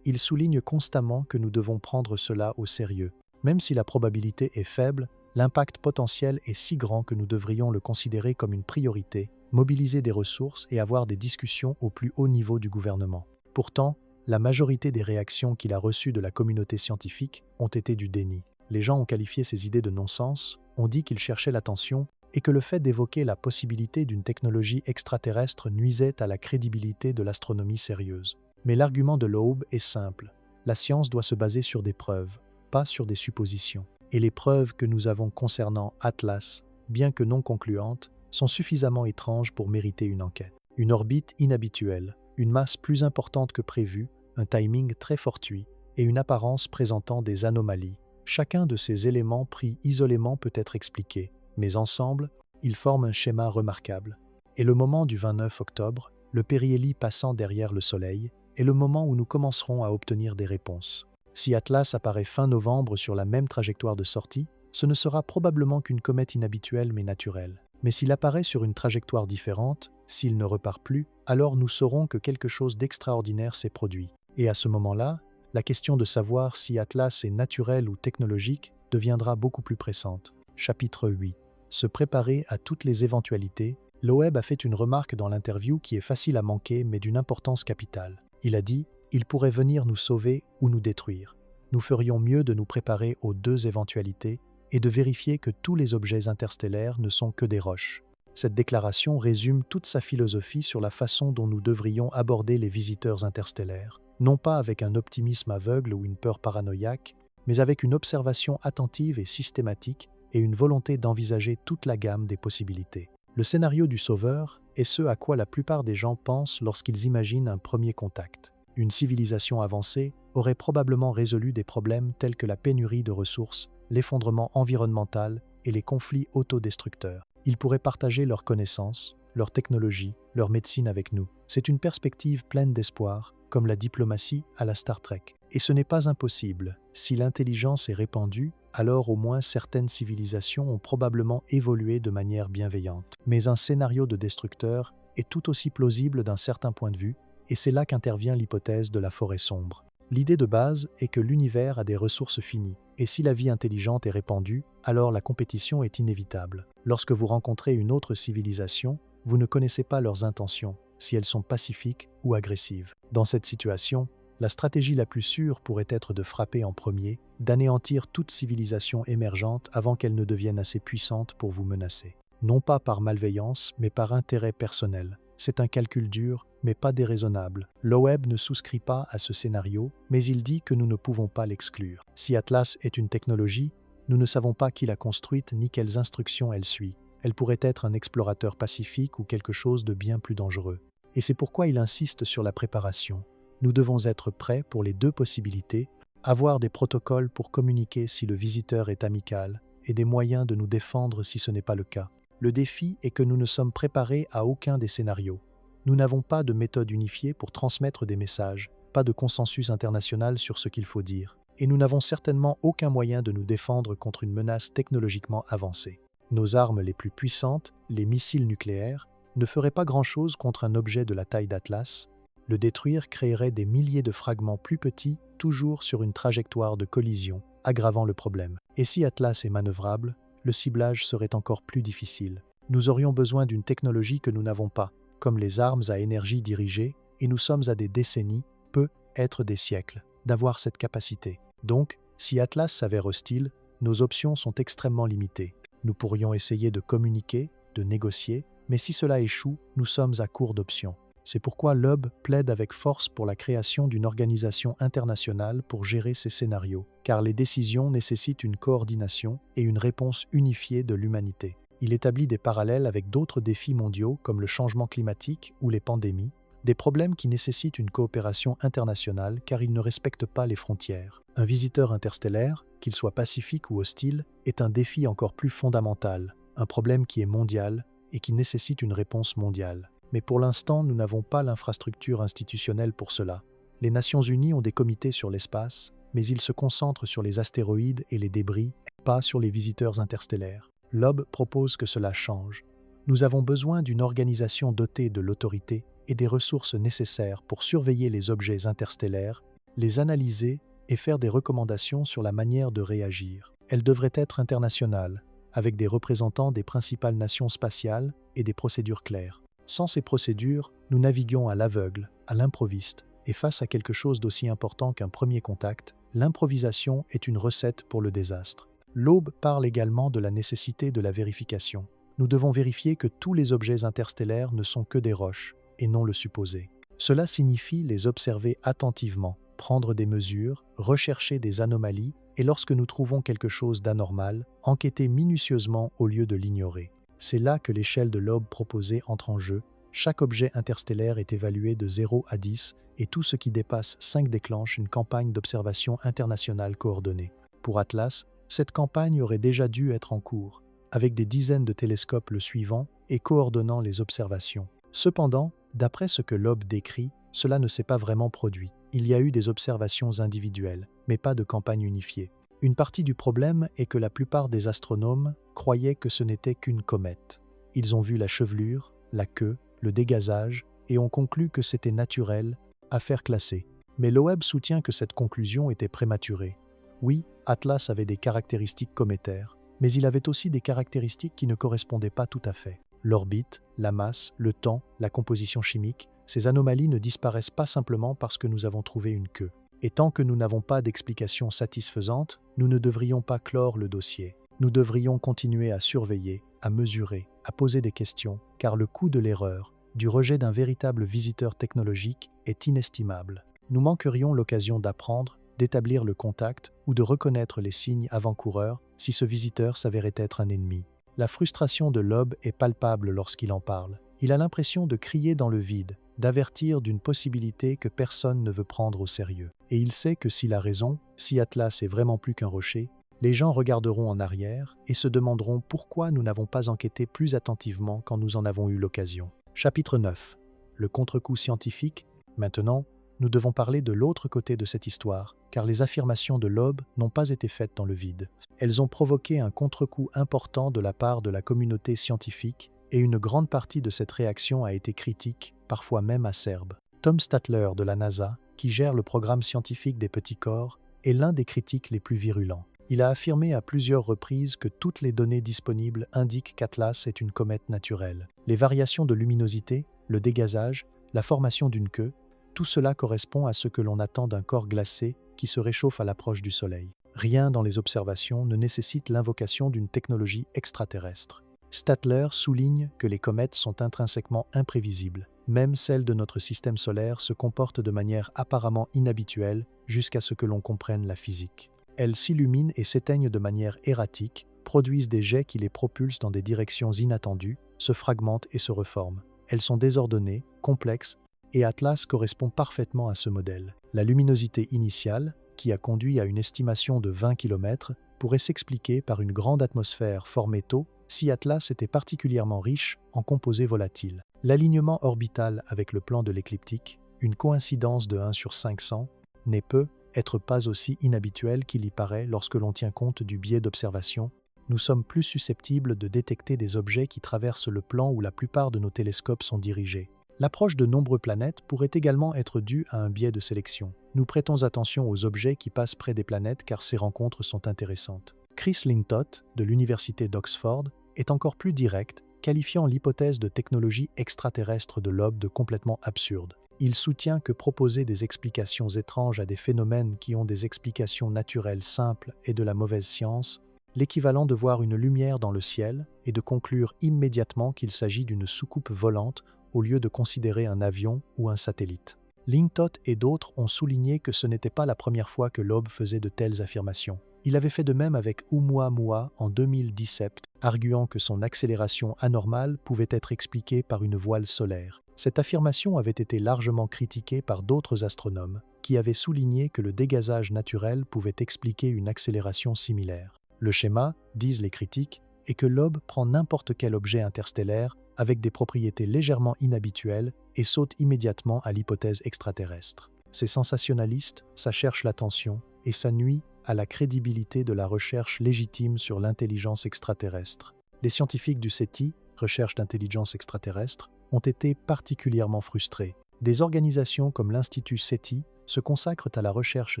Il souligne constamment que nous devons prendre cela au sérieux. Même si la probabilité est faible, l'impact potentiel est si grand que nous devrions le considérer comme une priorité, mobiliser des ressources et avoir des discussions au plus haut niveau du gouvernement. Pourtant, la majorité des réactions qu'il a reçues de la communauté scientifique ont été du déni. Les gens ont qualifié ces idées de non-sens, ont dit qu'il cherchait l'attention et que le fait d'évoquer la possibilité d'une technologie extraterrestre nuisait à la crédibilité de l'astronomie sérieuse. Mais l'argument de Loeb est simple. La science doit se baser sur des preuves, pas sur des suppositions. Et les preuves que nous avons concernant Atlas, bien que non concluantes, sont suffisamment étranges pour mériter une enquête. Une orbite inhabituelle, une masse plus importante que prévu, un timing très fortuit et une apparence présentant des anomalies. Chacun de ces éléments pris isolément peut être expliqué, mais ensemble, ils forment un schéma remarquable. Et le moment du 29 octobre, le périhélie passant derrière le Soleil, est le moment où nous commencerons à obtenir des réponses. Si Atlas apparaît fin novembre sur la même trajectoire de sortie, ce ne sera probablement qu'une comète inhabituelle mais naturelle. Mais s'il apparaît sur une trajectoire différente, s'il ne repart plus, alors nous saurons que quelque chose d'extraordinaire s'est produit. Et à ce moment-là, la question de savoir si Atlas est naturel ou technologique deviendra beaucoup plus pressante. Chapitre 8. Se préparer à toutes les éventualités. Loeb a fait une remarque dans l'interview qui est facile à manquer mais d'une importance capitale. Il a dit « Il pourrait venir nous sauver ou nous détruire. Nous ferions mieux de nous préparer aux deux éventualités et de vérifier que tous les objets interstellaires ne sont que des roches. Cette déclaration résume toute sa philosophie sur la façon dont nous devrions aborder les visiteurs interstellaires, non pas avec un optimisme aveugle ou une peur paranoïaque, mais avec une observation attentive et systématique et une volonté d'envisager toute la gamme des possibilités. Le scénario du sauveur est ce à quoi la plupart des gens pensent lorsqu'ils imaginent un premier contact. Une civilisation avancée aurait probablement résolu des problèmes tels que la pénurie de ressources, l'effondrement environnemental et les conflits autodestructeurs. Ils pourraient partager leurs connaissances, leur technologie, leur médecine avec nous. C'est une perspective pleine d'espoir, comme la diplomatie à la Star Trek. Et ce n'est pas impossible. Si l'intelligence est répandue, alors au moins certaines civilisations ont probablement évolué de manière bienveillante. Mais un scénario de destructeur est tout aussi plausible d'un certain point de vue, et c'est là qu'intervient l'hypothèse de la forêt sombre. L'idée de base est que l'univers a des ressources finies, et si la vie intelligente est répandue, alors la compétition est inévitable. Lorsque vous rencontrez une autre civilisation, vous ne connaissez pas leurs intentions, si elles sont pacifiques ou agressives. Dans cette situation, la stratégie la plus sûre pourrait être de frapper en premier, d'anéantir toute civilisation émergente avant qu'elle ne devienne assez puissante pour vous menacer. Non pas par malveillance, mais par intérêt personnel. C'est un calcul dur, mais pas déraisonnable. Loeb ne souscrit pas à ce scénario, mais il dit que nous ne pouvons pas l'exclure. Si Atlas est une technologie, nous ne savons pas qui l'a construite ni quelles instructions elle suit. Elle pourrait être un explorateur pacifique ou quelque chose de bien plus dangereux. Et c'est pourquoi il insiste sur la préparation. Nous devons être prêts pour les deux possibilités, avoir des protocoles pour communiquer si le visiteur est amical, et des moyens de nous défendre si ce n'est pas le cas. Le défi est que nous ne sommes préparés à aucun des scénarios. Nous n'avons pas de méthode unifiée pour transmettre des messages, pas de consensus international sur ce qu'il faut dire, et nous n'avons certainement aucun moyen de nous défendre contre une menace technologiquement avancée. Nos armes les plus puissantes, les missiles nucléaires, ne feraient pas grand-chose contre un objet de la taille d'Atlas. Le détruire créerait des milliers de fragments plus petits, toujours sur une trajectoire de collision, aggravant le problème. Et si Atlas est manœuvrable, le ciblage serait encore plus difficile. Nous aurions besoin d'une technologie que nous n'avons pas, comme les armes à énergie dirigée, et nous sommes à des décennies, peut-être des siècles, d'avoir cette capacité. Donc, si Atlas s'avère hostile, nos options sont extrêmement limitées. Nous pourrions essayer de communiquer, de négocier, mais si cela échoue, nous sommes à court d'options. C'est pourquoi Loeb plaide avec force pour la création d'une organisation internationale pour gérer ces scénarios, car les décisions nécessitent une coordination et une réponse unifiée de l'humanité. Il établit des parallèles avec d'autres défis mondiaux comme le changement climatique ou les pandémies, des problèmes qui nécessitent une coopération internationale car ils ne respectent pas les frontières. Un visiteur interstellaire, qu'il soit pacifique ou hostile, est un défi encore plus fondamental, un problème qui est mondial et qui nécessite une réponse mondiale. Mais pour l'instant, nous n'avons pas l'infrastructure institutionnelle pour cela. Les Nations Unies ont des comités sur l'espace, mais ils se concentrent sur les astéroïdes et les débris, pas sur les visiteurs interstellaires. Loeb propose que cela change. Nous avons besoin d'une organisation dotée de l'autorité et des ressources nécessaires pour surveiller les objets interstellaires, les analyser et faire des recommandations sur la manière de réagir. Elle devrait être internationale, avec des représentants des principales nations spatiales et des procédures claires. Sans ces procédures, nous naviguons à l'aveugle, à l'improviste, et face à quelque chose d'aussi important qu'un premier contact, l'improvisation est une recette pour le désastre. Loeb parle également de la nécessité de la vérification. Nous devons vérifier que tous les objets interstellaires ne sont que des roches, et non le supposé. Cela signifie les observer attentivement, prendre des mesures, rechercher des anomalies, et lorsque nous trouvons quelque chose d'anormal, enquêter minutieusement au lieu de l'ignorer. C'est là que l'échelle de Loeb proposée entre en jeu. Chaque objet interstellaire est évalué de 0 à 10 et tout ce qui dépasse 5 déclenche une campagne d'observation internationale coordonnée. Pour Atlas, cette campagne aurait déjà dû être en cours, avec des dizaines de télescopes le suivant et coordonnant les observations. Cependant, d'après ce que Loeb décrit, cela ne s'est pas vraiment produit. Il y a eu des observations individuelles, mais pas de campagne unifiée. Une partie du problème est que la plupart des astronomes croyaient que ce n'était qu'une comète. Ils ont vu la chevelure, la queue, le dégazage et ont conclu que c'était naturel, affaire classée. Mais Loeb soutient que cette conclusion était prématurée. Oui, Atlas avait des caractéristiques cométaires, mais il avait aussi des caractéristiques qui ne correspondaient pas tout à fait. L'orbite, la masse, le temps, la composition chimique, ces anomalies ne disparaissent pas simplement parce que nous avons trouvé une queue. Et tant que nous n'avons pas d'explication satisfaisante, nous ne devrions pas clore le dossier. Nous devrions continuer à surveiller, à mesurer, à poser des questions, car le coût de l'erreur, du rejet d'un véritable visiteur technologique est inestimable. Nous manquerions l'occasion d'apprendre, d'établir le contact ou de reconnaître les signes avant-coureurs si ce visiteur s'avérait être un ennemi. La frustration de Loeb est palpable lorsqu'il en parle. Il a l'impression de crier dans le vide, d'avertir d'une possibilité que personne ne veut prendre au sérieux. Et il sait que s'il a raison, si Atlas est vraiment plus qu'un rocher, les gens regarderont en arrière et se demanderont pourquoi nous n'avons pas enquêté plus attentivement quand nous en avons eu l'occasion. Chapitre 9. Le contre-coup scientifique. Maintenant, nous devons parler de l'autre côté de cette histoire, car les affirmations de Loeb n'ont pas été faites dans le vide. Elles ont provoqué un contre-coup important de la part de la communauté scientifique, et une grande partie de cette réaction a été critique, parfois même acerbe. Tom Statler de la NASA, qui gère le programme scientifique des petits corps, est l'un des critiques les plus virulents. Il a affirmé à plusieurs reprises que toutes les données disponibles indiquent qu'Atlas est une comète naturelle. Les variations de luminosité, le dégazage, la formation d'une queue, tout cela correspond à ce que l'on attend d'un corps glacé qui se réchauffe à l'approche du Soleil. Rien dans les observations ne nécessite l'invocation d'une technologie extraterrestre. Statler souligne que les comètes sont intrinsèquement imprévisibles. Même celles de notre système solaire se comportent de manière apparemment inhabituelle jusqu'à ce que l'on comprenne la physique. Elles s'illuminent et s'éteignent de manière erratique, produisent des jets qui les propulsent dans des directions inattendues, se fragmentent et se reforment. Elles sont désordonnées, complexes, et Atlas correspond parfaitement à ce modèle. La luminosité initiale, qui a conduit à une estimation de 20 km, pourrait s'expliquer par une grande atmosphère formée tôt si Atlas était particulièrement riche en composés volatiles. L'alignement orbital avec le plan de l'écliptique, une coïncidence de 1 sur 500, n'est peut être pas aussi inhabituel qu'il y paraît lorsque l'on tient compte du biais d'observation. Nous sommes plus susceptibles de détecter des objets qui traversent le plan où la plupart de nos télescopes sont dirigés. L'approche de nombreuses planètes pourrait également être due à un biais de sélection. Nous prêtons attention aux objets qui passent près des planètes car ces rencontres sont intéressantes. Chris Lintott, de l'Université d'Oxford, est encore plus direct, qualifiant l'hypothèse de technologie extraterrestre de Loeb de complètement absurde. Il soutient que proposer des explications étranges à des phénomènes qui ont des explications naturelles simples est de la mauvaise science, l'équivalent de voir une lumière dans le ciel et de conclure immédiatement qu'il s'agit d'une soucoupe volante au lieu de considérer un avion ou un satellite. Lintott et d'autres ont souligné que ce n'était pas la première fois que Loeb faisait de telles affirmations. Il avait fait de même avec Oumuamua en 2017, arguant que son accélération anormale pouvait être expliquée par une voile solaire. Cette affirmation avait été largement critiquée par d'autres astronomes, qui avaient souligné que le dégazage naturel pouvait expliquer une accélération similaire. Le schéma, disent les critiques, est que Loeb prend n'importe quel objet interstellaire avec des propriétés légèrement inhabituelles et saute immédiatement à l'hypothèse extraterrestre. C'est sensationnaliste, ça cherche l'attention et ça nuit à la crédibilité de la recherche légitime sur l'intelligence extraterrestre. Les scientifiques du SETI, Recherche d'intelligence extraterrestre, ont été particulièrement frustrés. Des organisations comme l'Institut SETI se consacrent à la recherche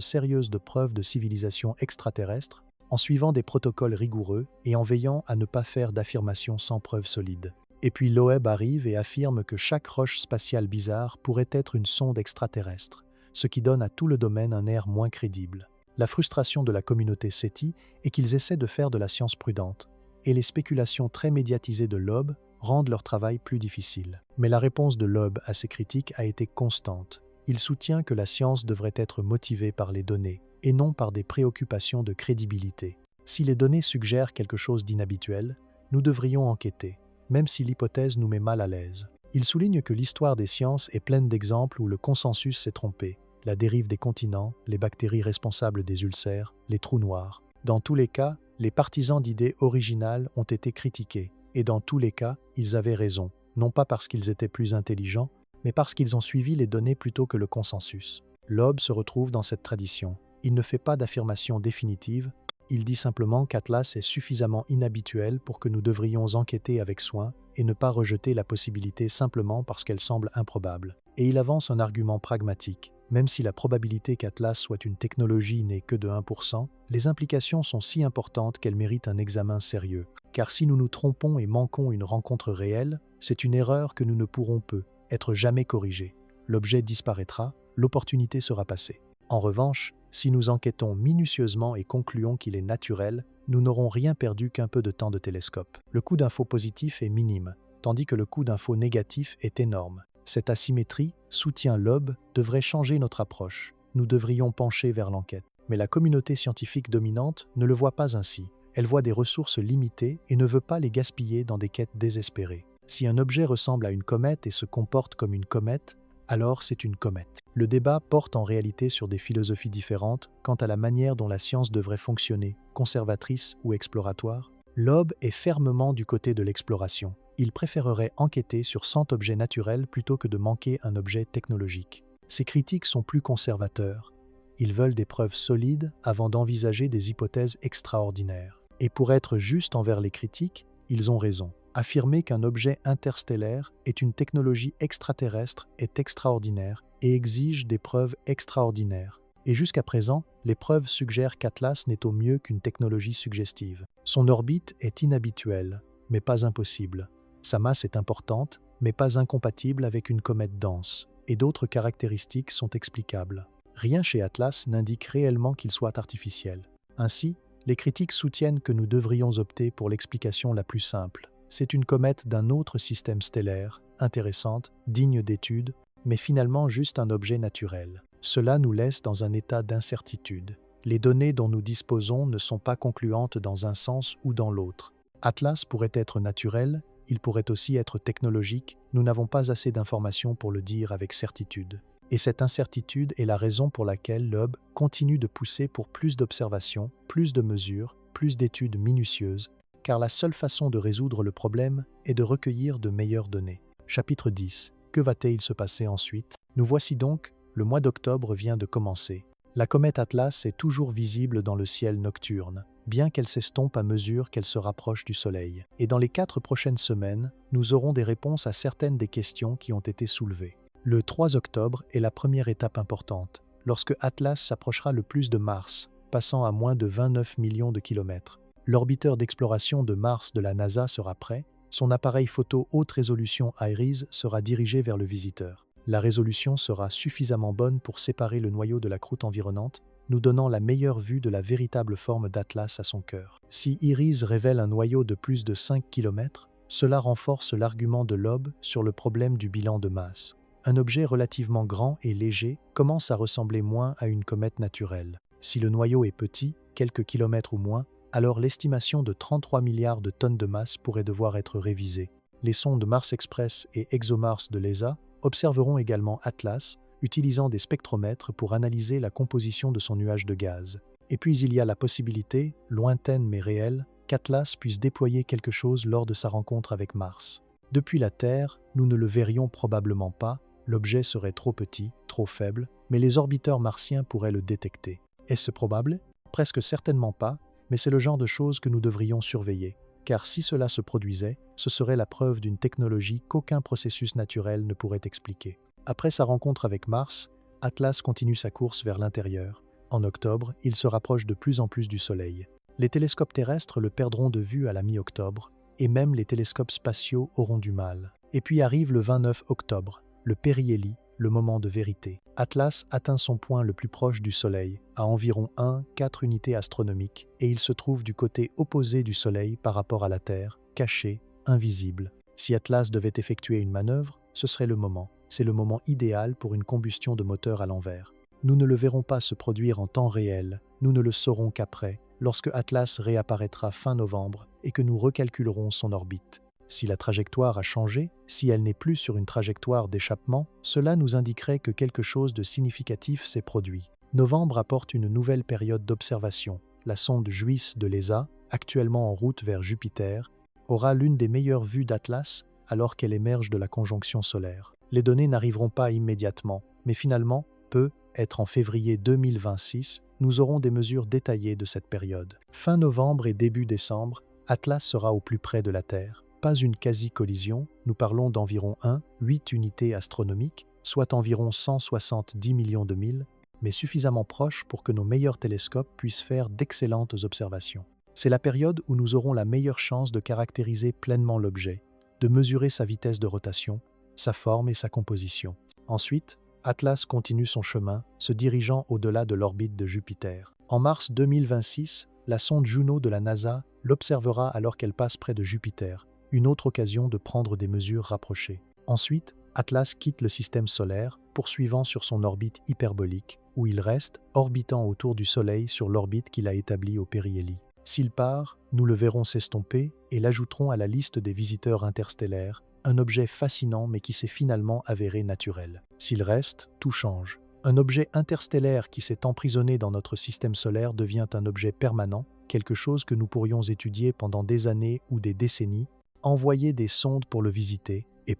sérieuse de preuves de civilisation extraterrestre en suivant des protocoles rigoureux et en veillant à ne pas faire d'affirmations sans preuves solides. Et puis Loeb arrive et affirme que chaque roche spatiale bizarre pourrait être une sonde extraterrestre, ce qui donne à tout le domaine un air moins crédible. La frustration de la communauté SETI est qu'ils essaient de faire de la science prudente, et les spéculations très médiatisées de Loeb rendent leur travail plus difficile. Mais la réponse de Loeb à ces critiques a été constante. Il soutient que la science devrait être motivée par les données, et non par des préoccupations de crédibilité. Si les données suggèrent quelque chose d'inhabituel, nous devrions enquêter, même si l'hypothèse nous met mal à l'aise. Il souligne que l'histoire des sciences est pleine d'exemples où le consensus s'est trompé. La dérive des continents, les bactéries responsables des ulcères, les trous noirs. Dans tous les cas, les partisans d'idées originales ont été critiqués, et dans tous les cas, ils avaient raison, non pas parce qu'ils étaient plus intelligents, mais parce qu'ils ont suivi les données plutôt que le consensus. Loeb se retrouve dans cette tradition. Il ne fait pas d'affirmation définitive, il dit simplement qu'Atlas est suffisamment inhabituel pour que nous devrions enquêter avec soin et ne pas rejeter la possibilité simplement parce qu'elle semble improbable. Et il avance un argument pragmatique. Même si la probabilité qu'Atlas soit une technologie n'est que de 1%, les implications sont si importantes qu'elles méritent un examen sérieux. Car si nous nous trompons et manquons une rencontre réelle, c'est une erreur que nous ne pourrons être jamais corrigée. L'objet disparaîtra, l'opportunité sera passée. En revanche, si nous enquêtons minutieusement et concluons qu'il est naturel, nous n'aurons rien perdu qu'un peu de temps de télescope. Le coût d'un faux positif est minime, tandis que le coût d'un faux négatif est énorme. Cette asymétrie, soutient Loeb, devrait changer notre approche. Nous devrions pencher vers l'enquête. Mais la communauté scientifique dominante ne le voit pas ainsi. Elle voit des ressources limitées et ne veut pas les gaspiller dans des quêtes désespérées. Si un objet ressemble à une comète et se comporte comme une comète, alors c'est une comète. Le débat porte en réalité sur des philosophies différentes quant à la manière dont la science devrait fonctionner, conservatrice ou exploratoire. Loeb est fermement du côté de l'exploration. Il préférerait enquêter sur 100 objets naturels plutôt que de manquer un objet technologique. Ses critiques sont plus conservateurs. Ils veulent des preuves solides avant d'envisager des hypothèses extraordinaires. Et pour être juste envers les critiques, ils ont raison. Affirmer qu'un objet interstellaire est une technologie extraterrestre est extraordinaire et exige des preuves extraordinaires. Et jusqu'à présent, les preuves suggèrent qu'Atlas n'est au mieux qu'une technologie suggestive. Son orbite est inhabituelle, mais pas impossible. Sa masse est importante, mais pas incompatible avec une comète dense. Et d'autres caractéristiques sont explicables. Rien chez Atlas n'indique réellement qu'il soit artificiel. Ainsi, les critiques soutiennent que nous devrions opter pour l'explication la plus simple. C'est une comète d'un autre système stellaire, intéressante, digne d'étude, mais finalement juste un objet naturel. Cela nous laisse dans un état d'incertitude. Les données dont nous disposons ne sont pas concluantes dans un sens ou dans l'autre. Atlas pourrait être naturel, il pourrait aussi être technologique, nous n'avons pas assez d'informations pour le dire avec certitude. Et cette incertitude est la raison pour laquelle Loeb continue de pousser pour plus d'observations, plus de mesures, plus d'études minutieuses, car la seule façon de résoudre le problème est de recueillir de meilleures données. Chapitre 10. Que va-t-il se passer ensuite? Nous voici donc, le mois d'octobre vient de commencer. La comète Atlas est toujours visible dans le ciel nocturne, bien qu'elle s'estompe à mesure qu'elle se rapproche du Soleil. Et dans les 4 prochaines semaines, nous aurons des réponses à certaines des questions qui ont été soulevées. Le 3 octobre est la première étape importante, lorsque Atlas s'approchera le plus de Mars, passant à moins de 29 millions de kilomètres. L'orbiteur d'exploration de Mars de la NASA sera prêt, son appareil photo haute résolution IRIS sera dirigé vers le visiteur. La résolution sera suffisamment bonne pour séparer le noyau de la croûte environnante, nous donnant la meilleure vue de la véritable forme d'Atlas à son cœur. Si IRIS révèle un noyau de plus de 5 km, cela renforce l'argument de Loeb sur le problème du bilan de masse. Un objet relativement grand et léger commence à ressembler moins à une comète naturelle. Si le noyau est petit, quelques kilomètres ou moins, alors l'estimation de 33 milliards de tonnes de masse pourrait devoir être révisée. Les sondes Mars Express et ExoMars de l'ESA observeront également Atlas, utilisant des spectromètres pour analyser la composition de son nuage de gaz. Et puis il y a la possibilité, lointaine mais réelle, qu'Atlas puisse déployer quelque chose lors de sa rencontre avec Mars. Depuis la Terre, nous ne le verrions probablement pas, l'objet serait trop petit, trop faible, mais les orbiteurs martiens pourraient le détecter. Est-ce probable? Presque certainement pas, mais c'est le genre de choses que nous devrions surveiller. Car si cela se produisait, ce serait la preuve d'une technologie qu'aucun processus naturel ne pourrait expliquer. Après sa rencontre avec Mars, Atlas continue sa course vers l'intérieur. En octobre, il se rapproche de plus en plus du Soleil. Les télescopes terrestres le perdront de vue à la mi-octobre, et même les télescopes spatiaux auront du mal. Et puis arrive le 29 octobre, le périhélie, le moment de vérité. Atlas atteint son point le plus proche du Soleil, à environ 1,4 unités astronomiques, et il se trouve du côté opposé du Soleil par rapport à la Terre, caché, invisible. Si Atlas devait effectuer une manœuvre, ce serait le moment. C'est le moment idéal pour une combustion de moteur à l'envers. Nous ne le verrons pas se produire en temps réel, nous ne le saurons qu'après, lorsque Atlas réapparaîtra fin novembre et que nous recalculerons son orbite. Si la trajectoire a changé, si elle n'est plus sur une trajectoire d'échappement, cela nous indiquerait que quelque chose de significatif s'est produit. Novembre apporte une nouvelle période d'observation. La sonde JUICE de l'ESA, actuellement en route vers Jupiter, aura l'une des meilleures vues d'Atlas alors qu'elle émerge de la conjonction solaire. Les données n'arriveront pas immédiatement, mais finalement, peut-être en février 2026, nous aurons des mesures détaillées de cette période. Fin novembre et début décembre, Atlas sera au plus près de la Terre. Pas une quasi-collision, nous parlons d'environ 1,8 unités astronomiques, soit environ 170 millions de milles, mais suffisamment proche pour que nos meilleurs télescopes puissent faire d'excellentes observations. C'est la période où nous aurons la meilleure chance de caractériser pleinement l'objet, de mesurer sa vitesse de rotation, sa forme et sa composition. Ensuite, Atlas continue son chemin, se dirigeant au-delà de l'orbite de Jupiter. En mars 2026, la sonde Juno de la NASA l'observera alors qu'elle passe près de Jupiter, une autre occasion de prendre des mesures rapprochées. Ensuite, Atlas quitte le système solaire, poursuivant sur son orbite hyperbolique, où il reste, orbitant autour du Soleil sur l'orbite qu'il a établie au périhélie. S'il part, nous le verrons s'estomper et l'ajouterons à la liste des visiteurs interstellaires, un objet fascinant mais qui s'est finalement avéré naturel. S'il reste, tout change. Un objet interstellaire qui s'est emprisonné dans notre système solaire devient un objet permanent, quelque chose que nous pourrions étudier pendant des années ou des décennies, envoyer des sondes pour le visiter, et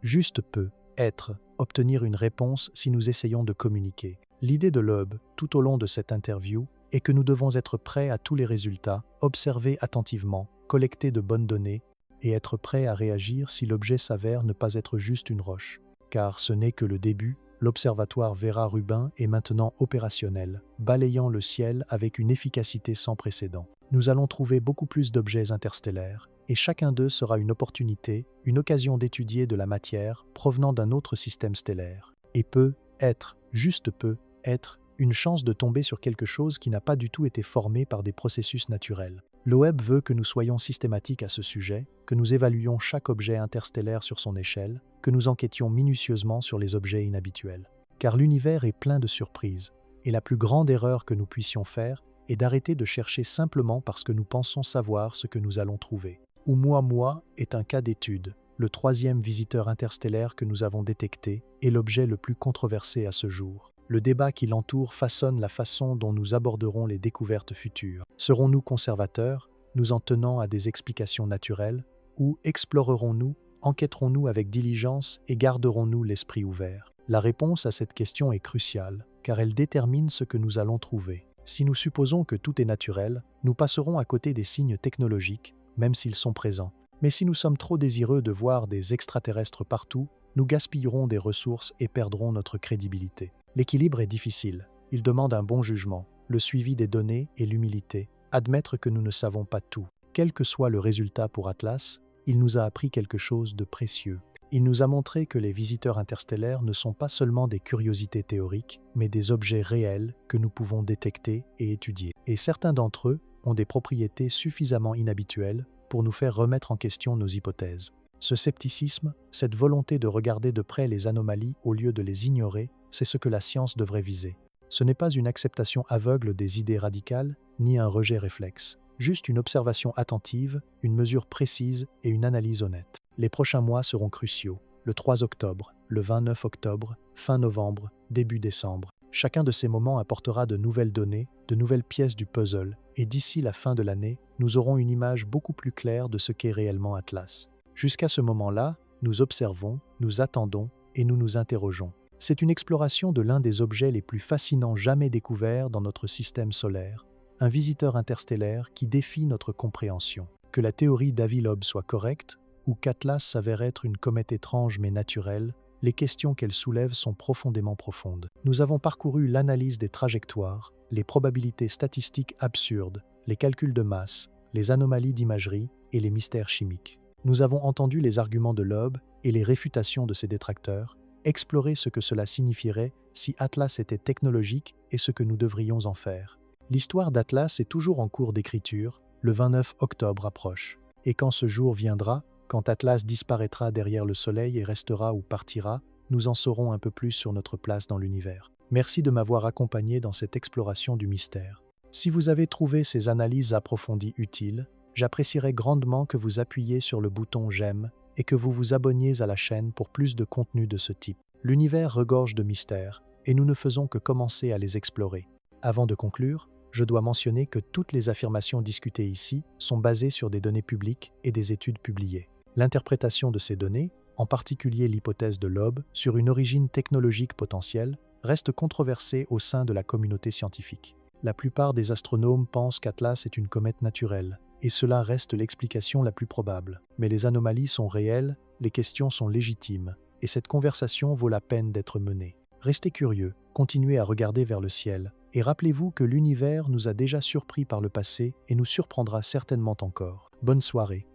juste peut être, obtenir une réponse si nous essayons de communiquer. L'idée de Loeb, tout au long de cette interview, est que nous devons être prêts à tous les résultats, observer attentivement, collecter de bonnes données, et être prêts à réagir si l'objet s'avère ne pas être juste une roche. Car ce n'est que le début, l'observatoire Vera Rubin est maintenant opérationnel, balayant le ciel avec une efficacité sans précédent. Nous allons trouver beaucoup plus d'objets interstellaires, et chacun d'eux sera une opportunité, une occasion d'étudier de la matière provenant d'un autre système stellaire. Et juste peut être, une chance de tomber sur quelque chose qui n'a pas du tout été formé par des processus naturels. Loeb veut que nous soyons systématiques à ce sujet, que nous évaluions chaque objet interstellaire sur son échelle, que nous enquêtions minutieusement sur les objets inhabituels. Car l'univers est plein de surprises, et la plus grande erreur que nous puissions faire est d'arrêter de chercher simplement parce que nous pensons savoir ce que nous allons trouver. Oumuamua est un cas d'étude, le troisième visiteur interstellaire que nous avons détecté et l'objet le plus controversé à ce jour. Le débat qui l'entoure façonne la façon dont nous aborderons les découvertes futures. Serons-nous conservateurs, nous en tenant à des explications naturelles, ou explorerons-nous, enquêterons-nous avec diligence et garderons-nous l'esprit ouvert? La réponse à cette question est cruciale, car elle détermine ce que nous allons trouver. Si nous supposons que tout est naturel, nous passerons à côté des signes technologiques, même s'ils sont présents. Mais si nous sommes trop désireux de voir des extraterrestres partout, nous gaspillerons des ressources et perdrons notre crédibilité. L'équilibre est difficile. Il demande un bon jugement, le suivi des données et l'humilité, admettre que nous ne savons pas tout. Quel que soit le résultat pour Atlas, il nous a appris quelque chose de précieux. Il nous a montré que les visiteurs interstellaires ne sont pas seulement des curiosités théoriques, mais des objets réels que nous pouvons détecter et étudier. Et certains d'entre eux ont des propriétés suffisamment inhabituelles pour nous faire remettre en question nos hypothèses. Ce scepticisme, cette volonté de regarder de près les anomalies au lieu de les ignorer, c'est ce que la science devrait viser. Ce n'est pas une acceptation aveugle des idées radicales, ni un rejet réflexe. Juste une observation attentive, une mesure précise et une analyse honnête. Les prochains mois seront cruciaux. Le 3 octobre, le 29 octobre, fin novembre, début décembre. Chacun de ces moments apportera de nouvelles données, de nouvelles pièces du puzzle, et d'ici la fin de l'année, nous aurons une image beaucoup plus claire de ce qu'est réellement Atlas. Jusqu'à ce moment-là, nous observons, nous attendons et nous nous interrogeons. C'est une exploration de l'un des objets les plus fascinants jamais découverts dans notre système solaire, un visiteur interstellaire qui défie notre compréhension. Que la théorie d'Avi Loeb soit correcte, ou qu'Atlas s'avère être une comète étrange mais naturelle, les questions qu'elle soulève sont profondément profondes. Nous avons parcouru l'analyse des trajectoires, les probabilités statistiques absurdes, les calculs de masse, les anomalies d'imagerie et les mystères chimiques. Nous avons entendu les arguments de Loeb et les réfutations de ses détracteurs, explorer ce que cela signifierait si Atlas était technologique et ce que nous devrions en faire. L'histoire d'Atlas est toujours en cours d'écriture, le 29 octobre approche. Et quand ce jour viendra, quand Atlas disparaîtra derrière le Soleil et restera ou partira, nous en saurons un peu plus sur notre place dans l'univers. Merci de m'avoir accompagné dans cette exploration du mystère. Si vous avez trouvé ces analyses approfondies utiles, j'apprécierais grandement que vous appuyiez sur le bouton j'aime et que vous vous abonniez à la chaîne pour plus de contenu de ce type. L'univers regorge de mystères et nous ne faisons que commencer à les explorer. Avant de conclure, je dois mentionner que toutes les affirmations discutées ici sont basées sur des données publiques et des études publiées. L'interprétation de ces données, en particulier l'hypothèse de Loeb sur une origine technologique potentielle, reste controversée au sein de la communauté scientifique. La plupart des astronomes pensent qu'Atlas est une comète naturelle, et cela reste l'explication la plus probable. Mais les anomalies sont réelles, les questions sont légitimes, et cette conversation vaut la peine d'être menée. Restez curieux, continuez à regarder vers le ciel, et rappelez-vous que l'univers nous a déjà surpris par le passé et nous surprendra certainement encore. Bonne soirée.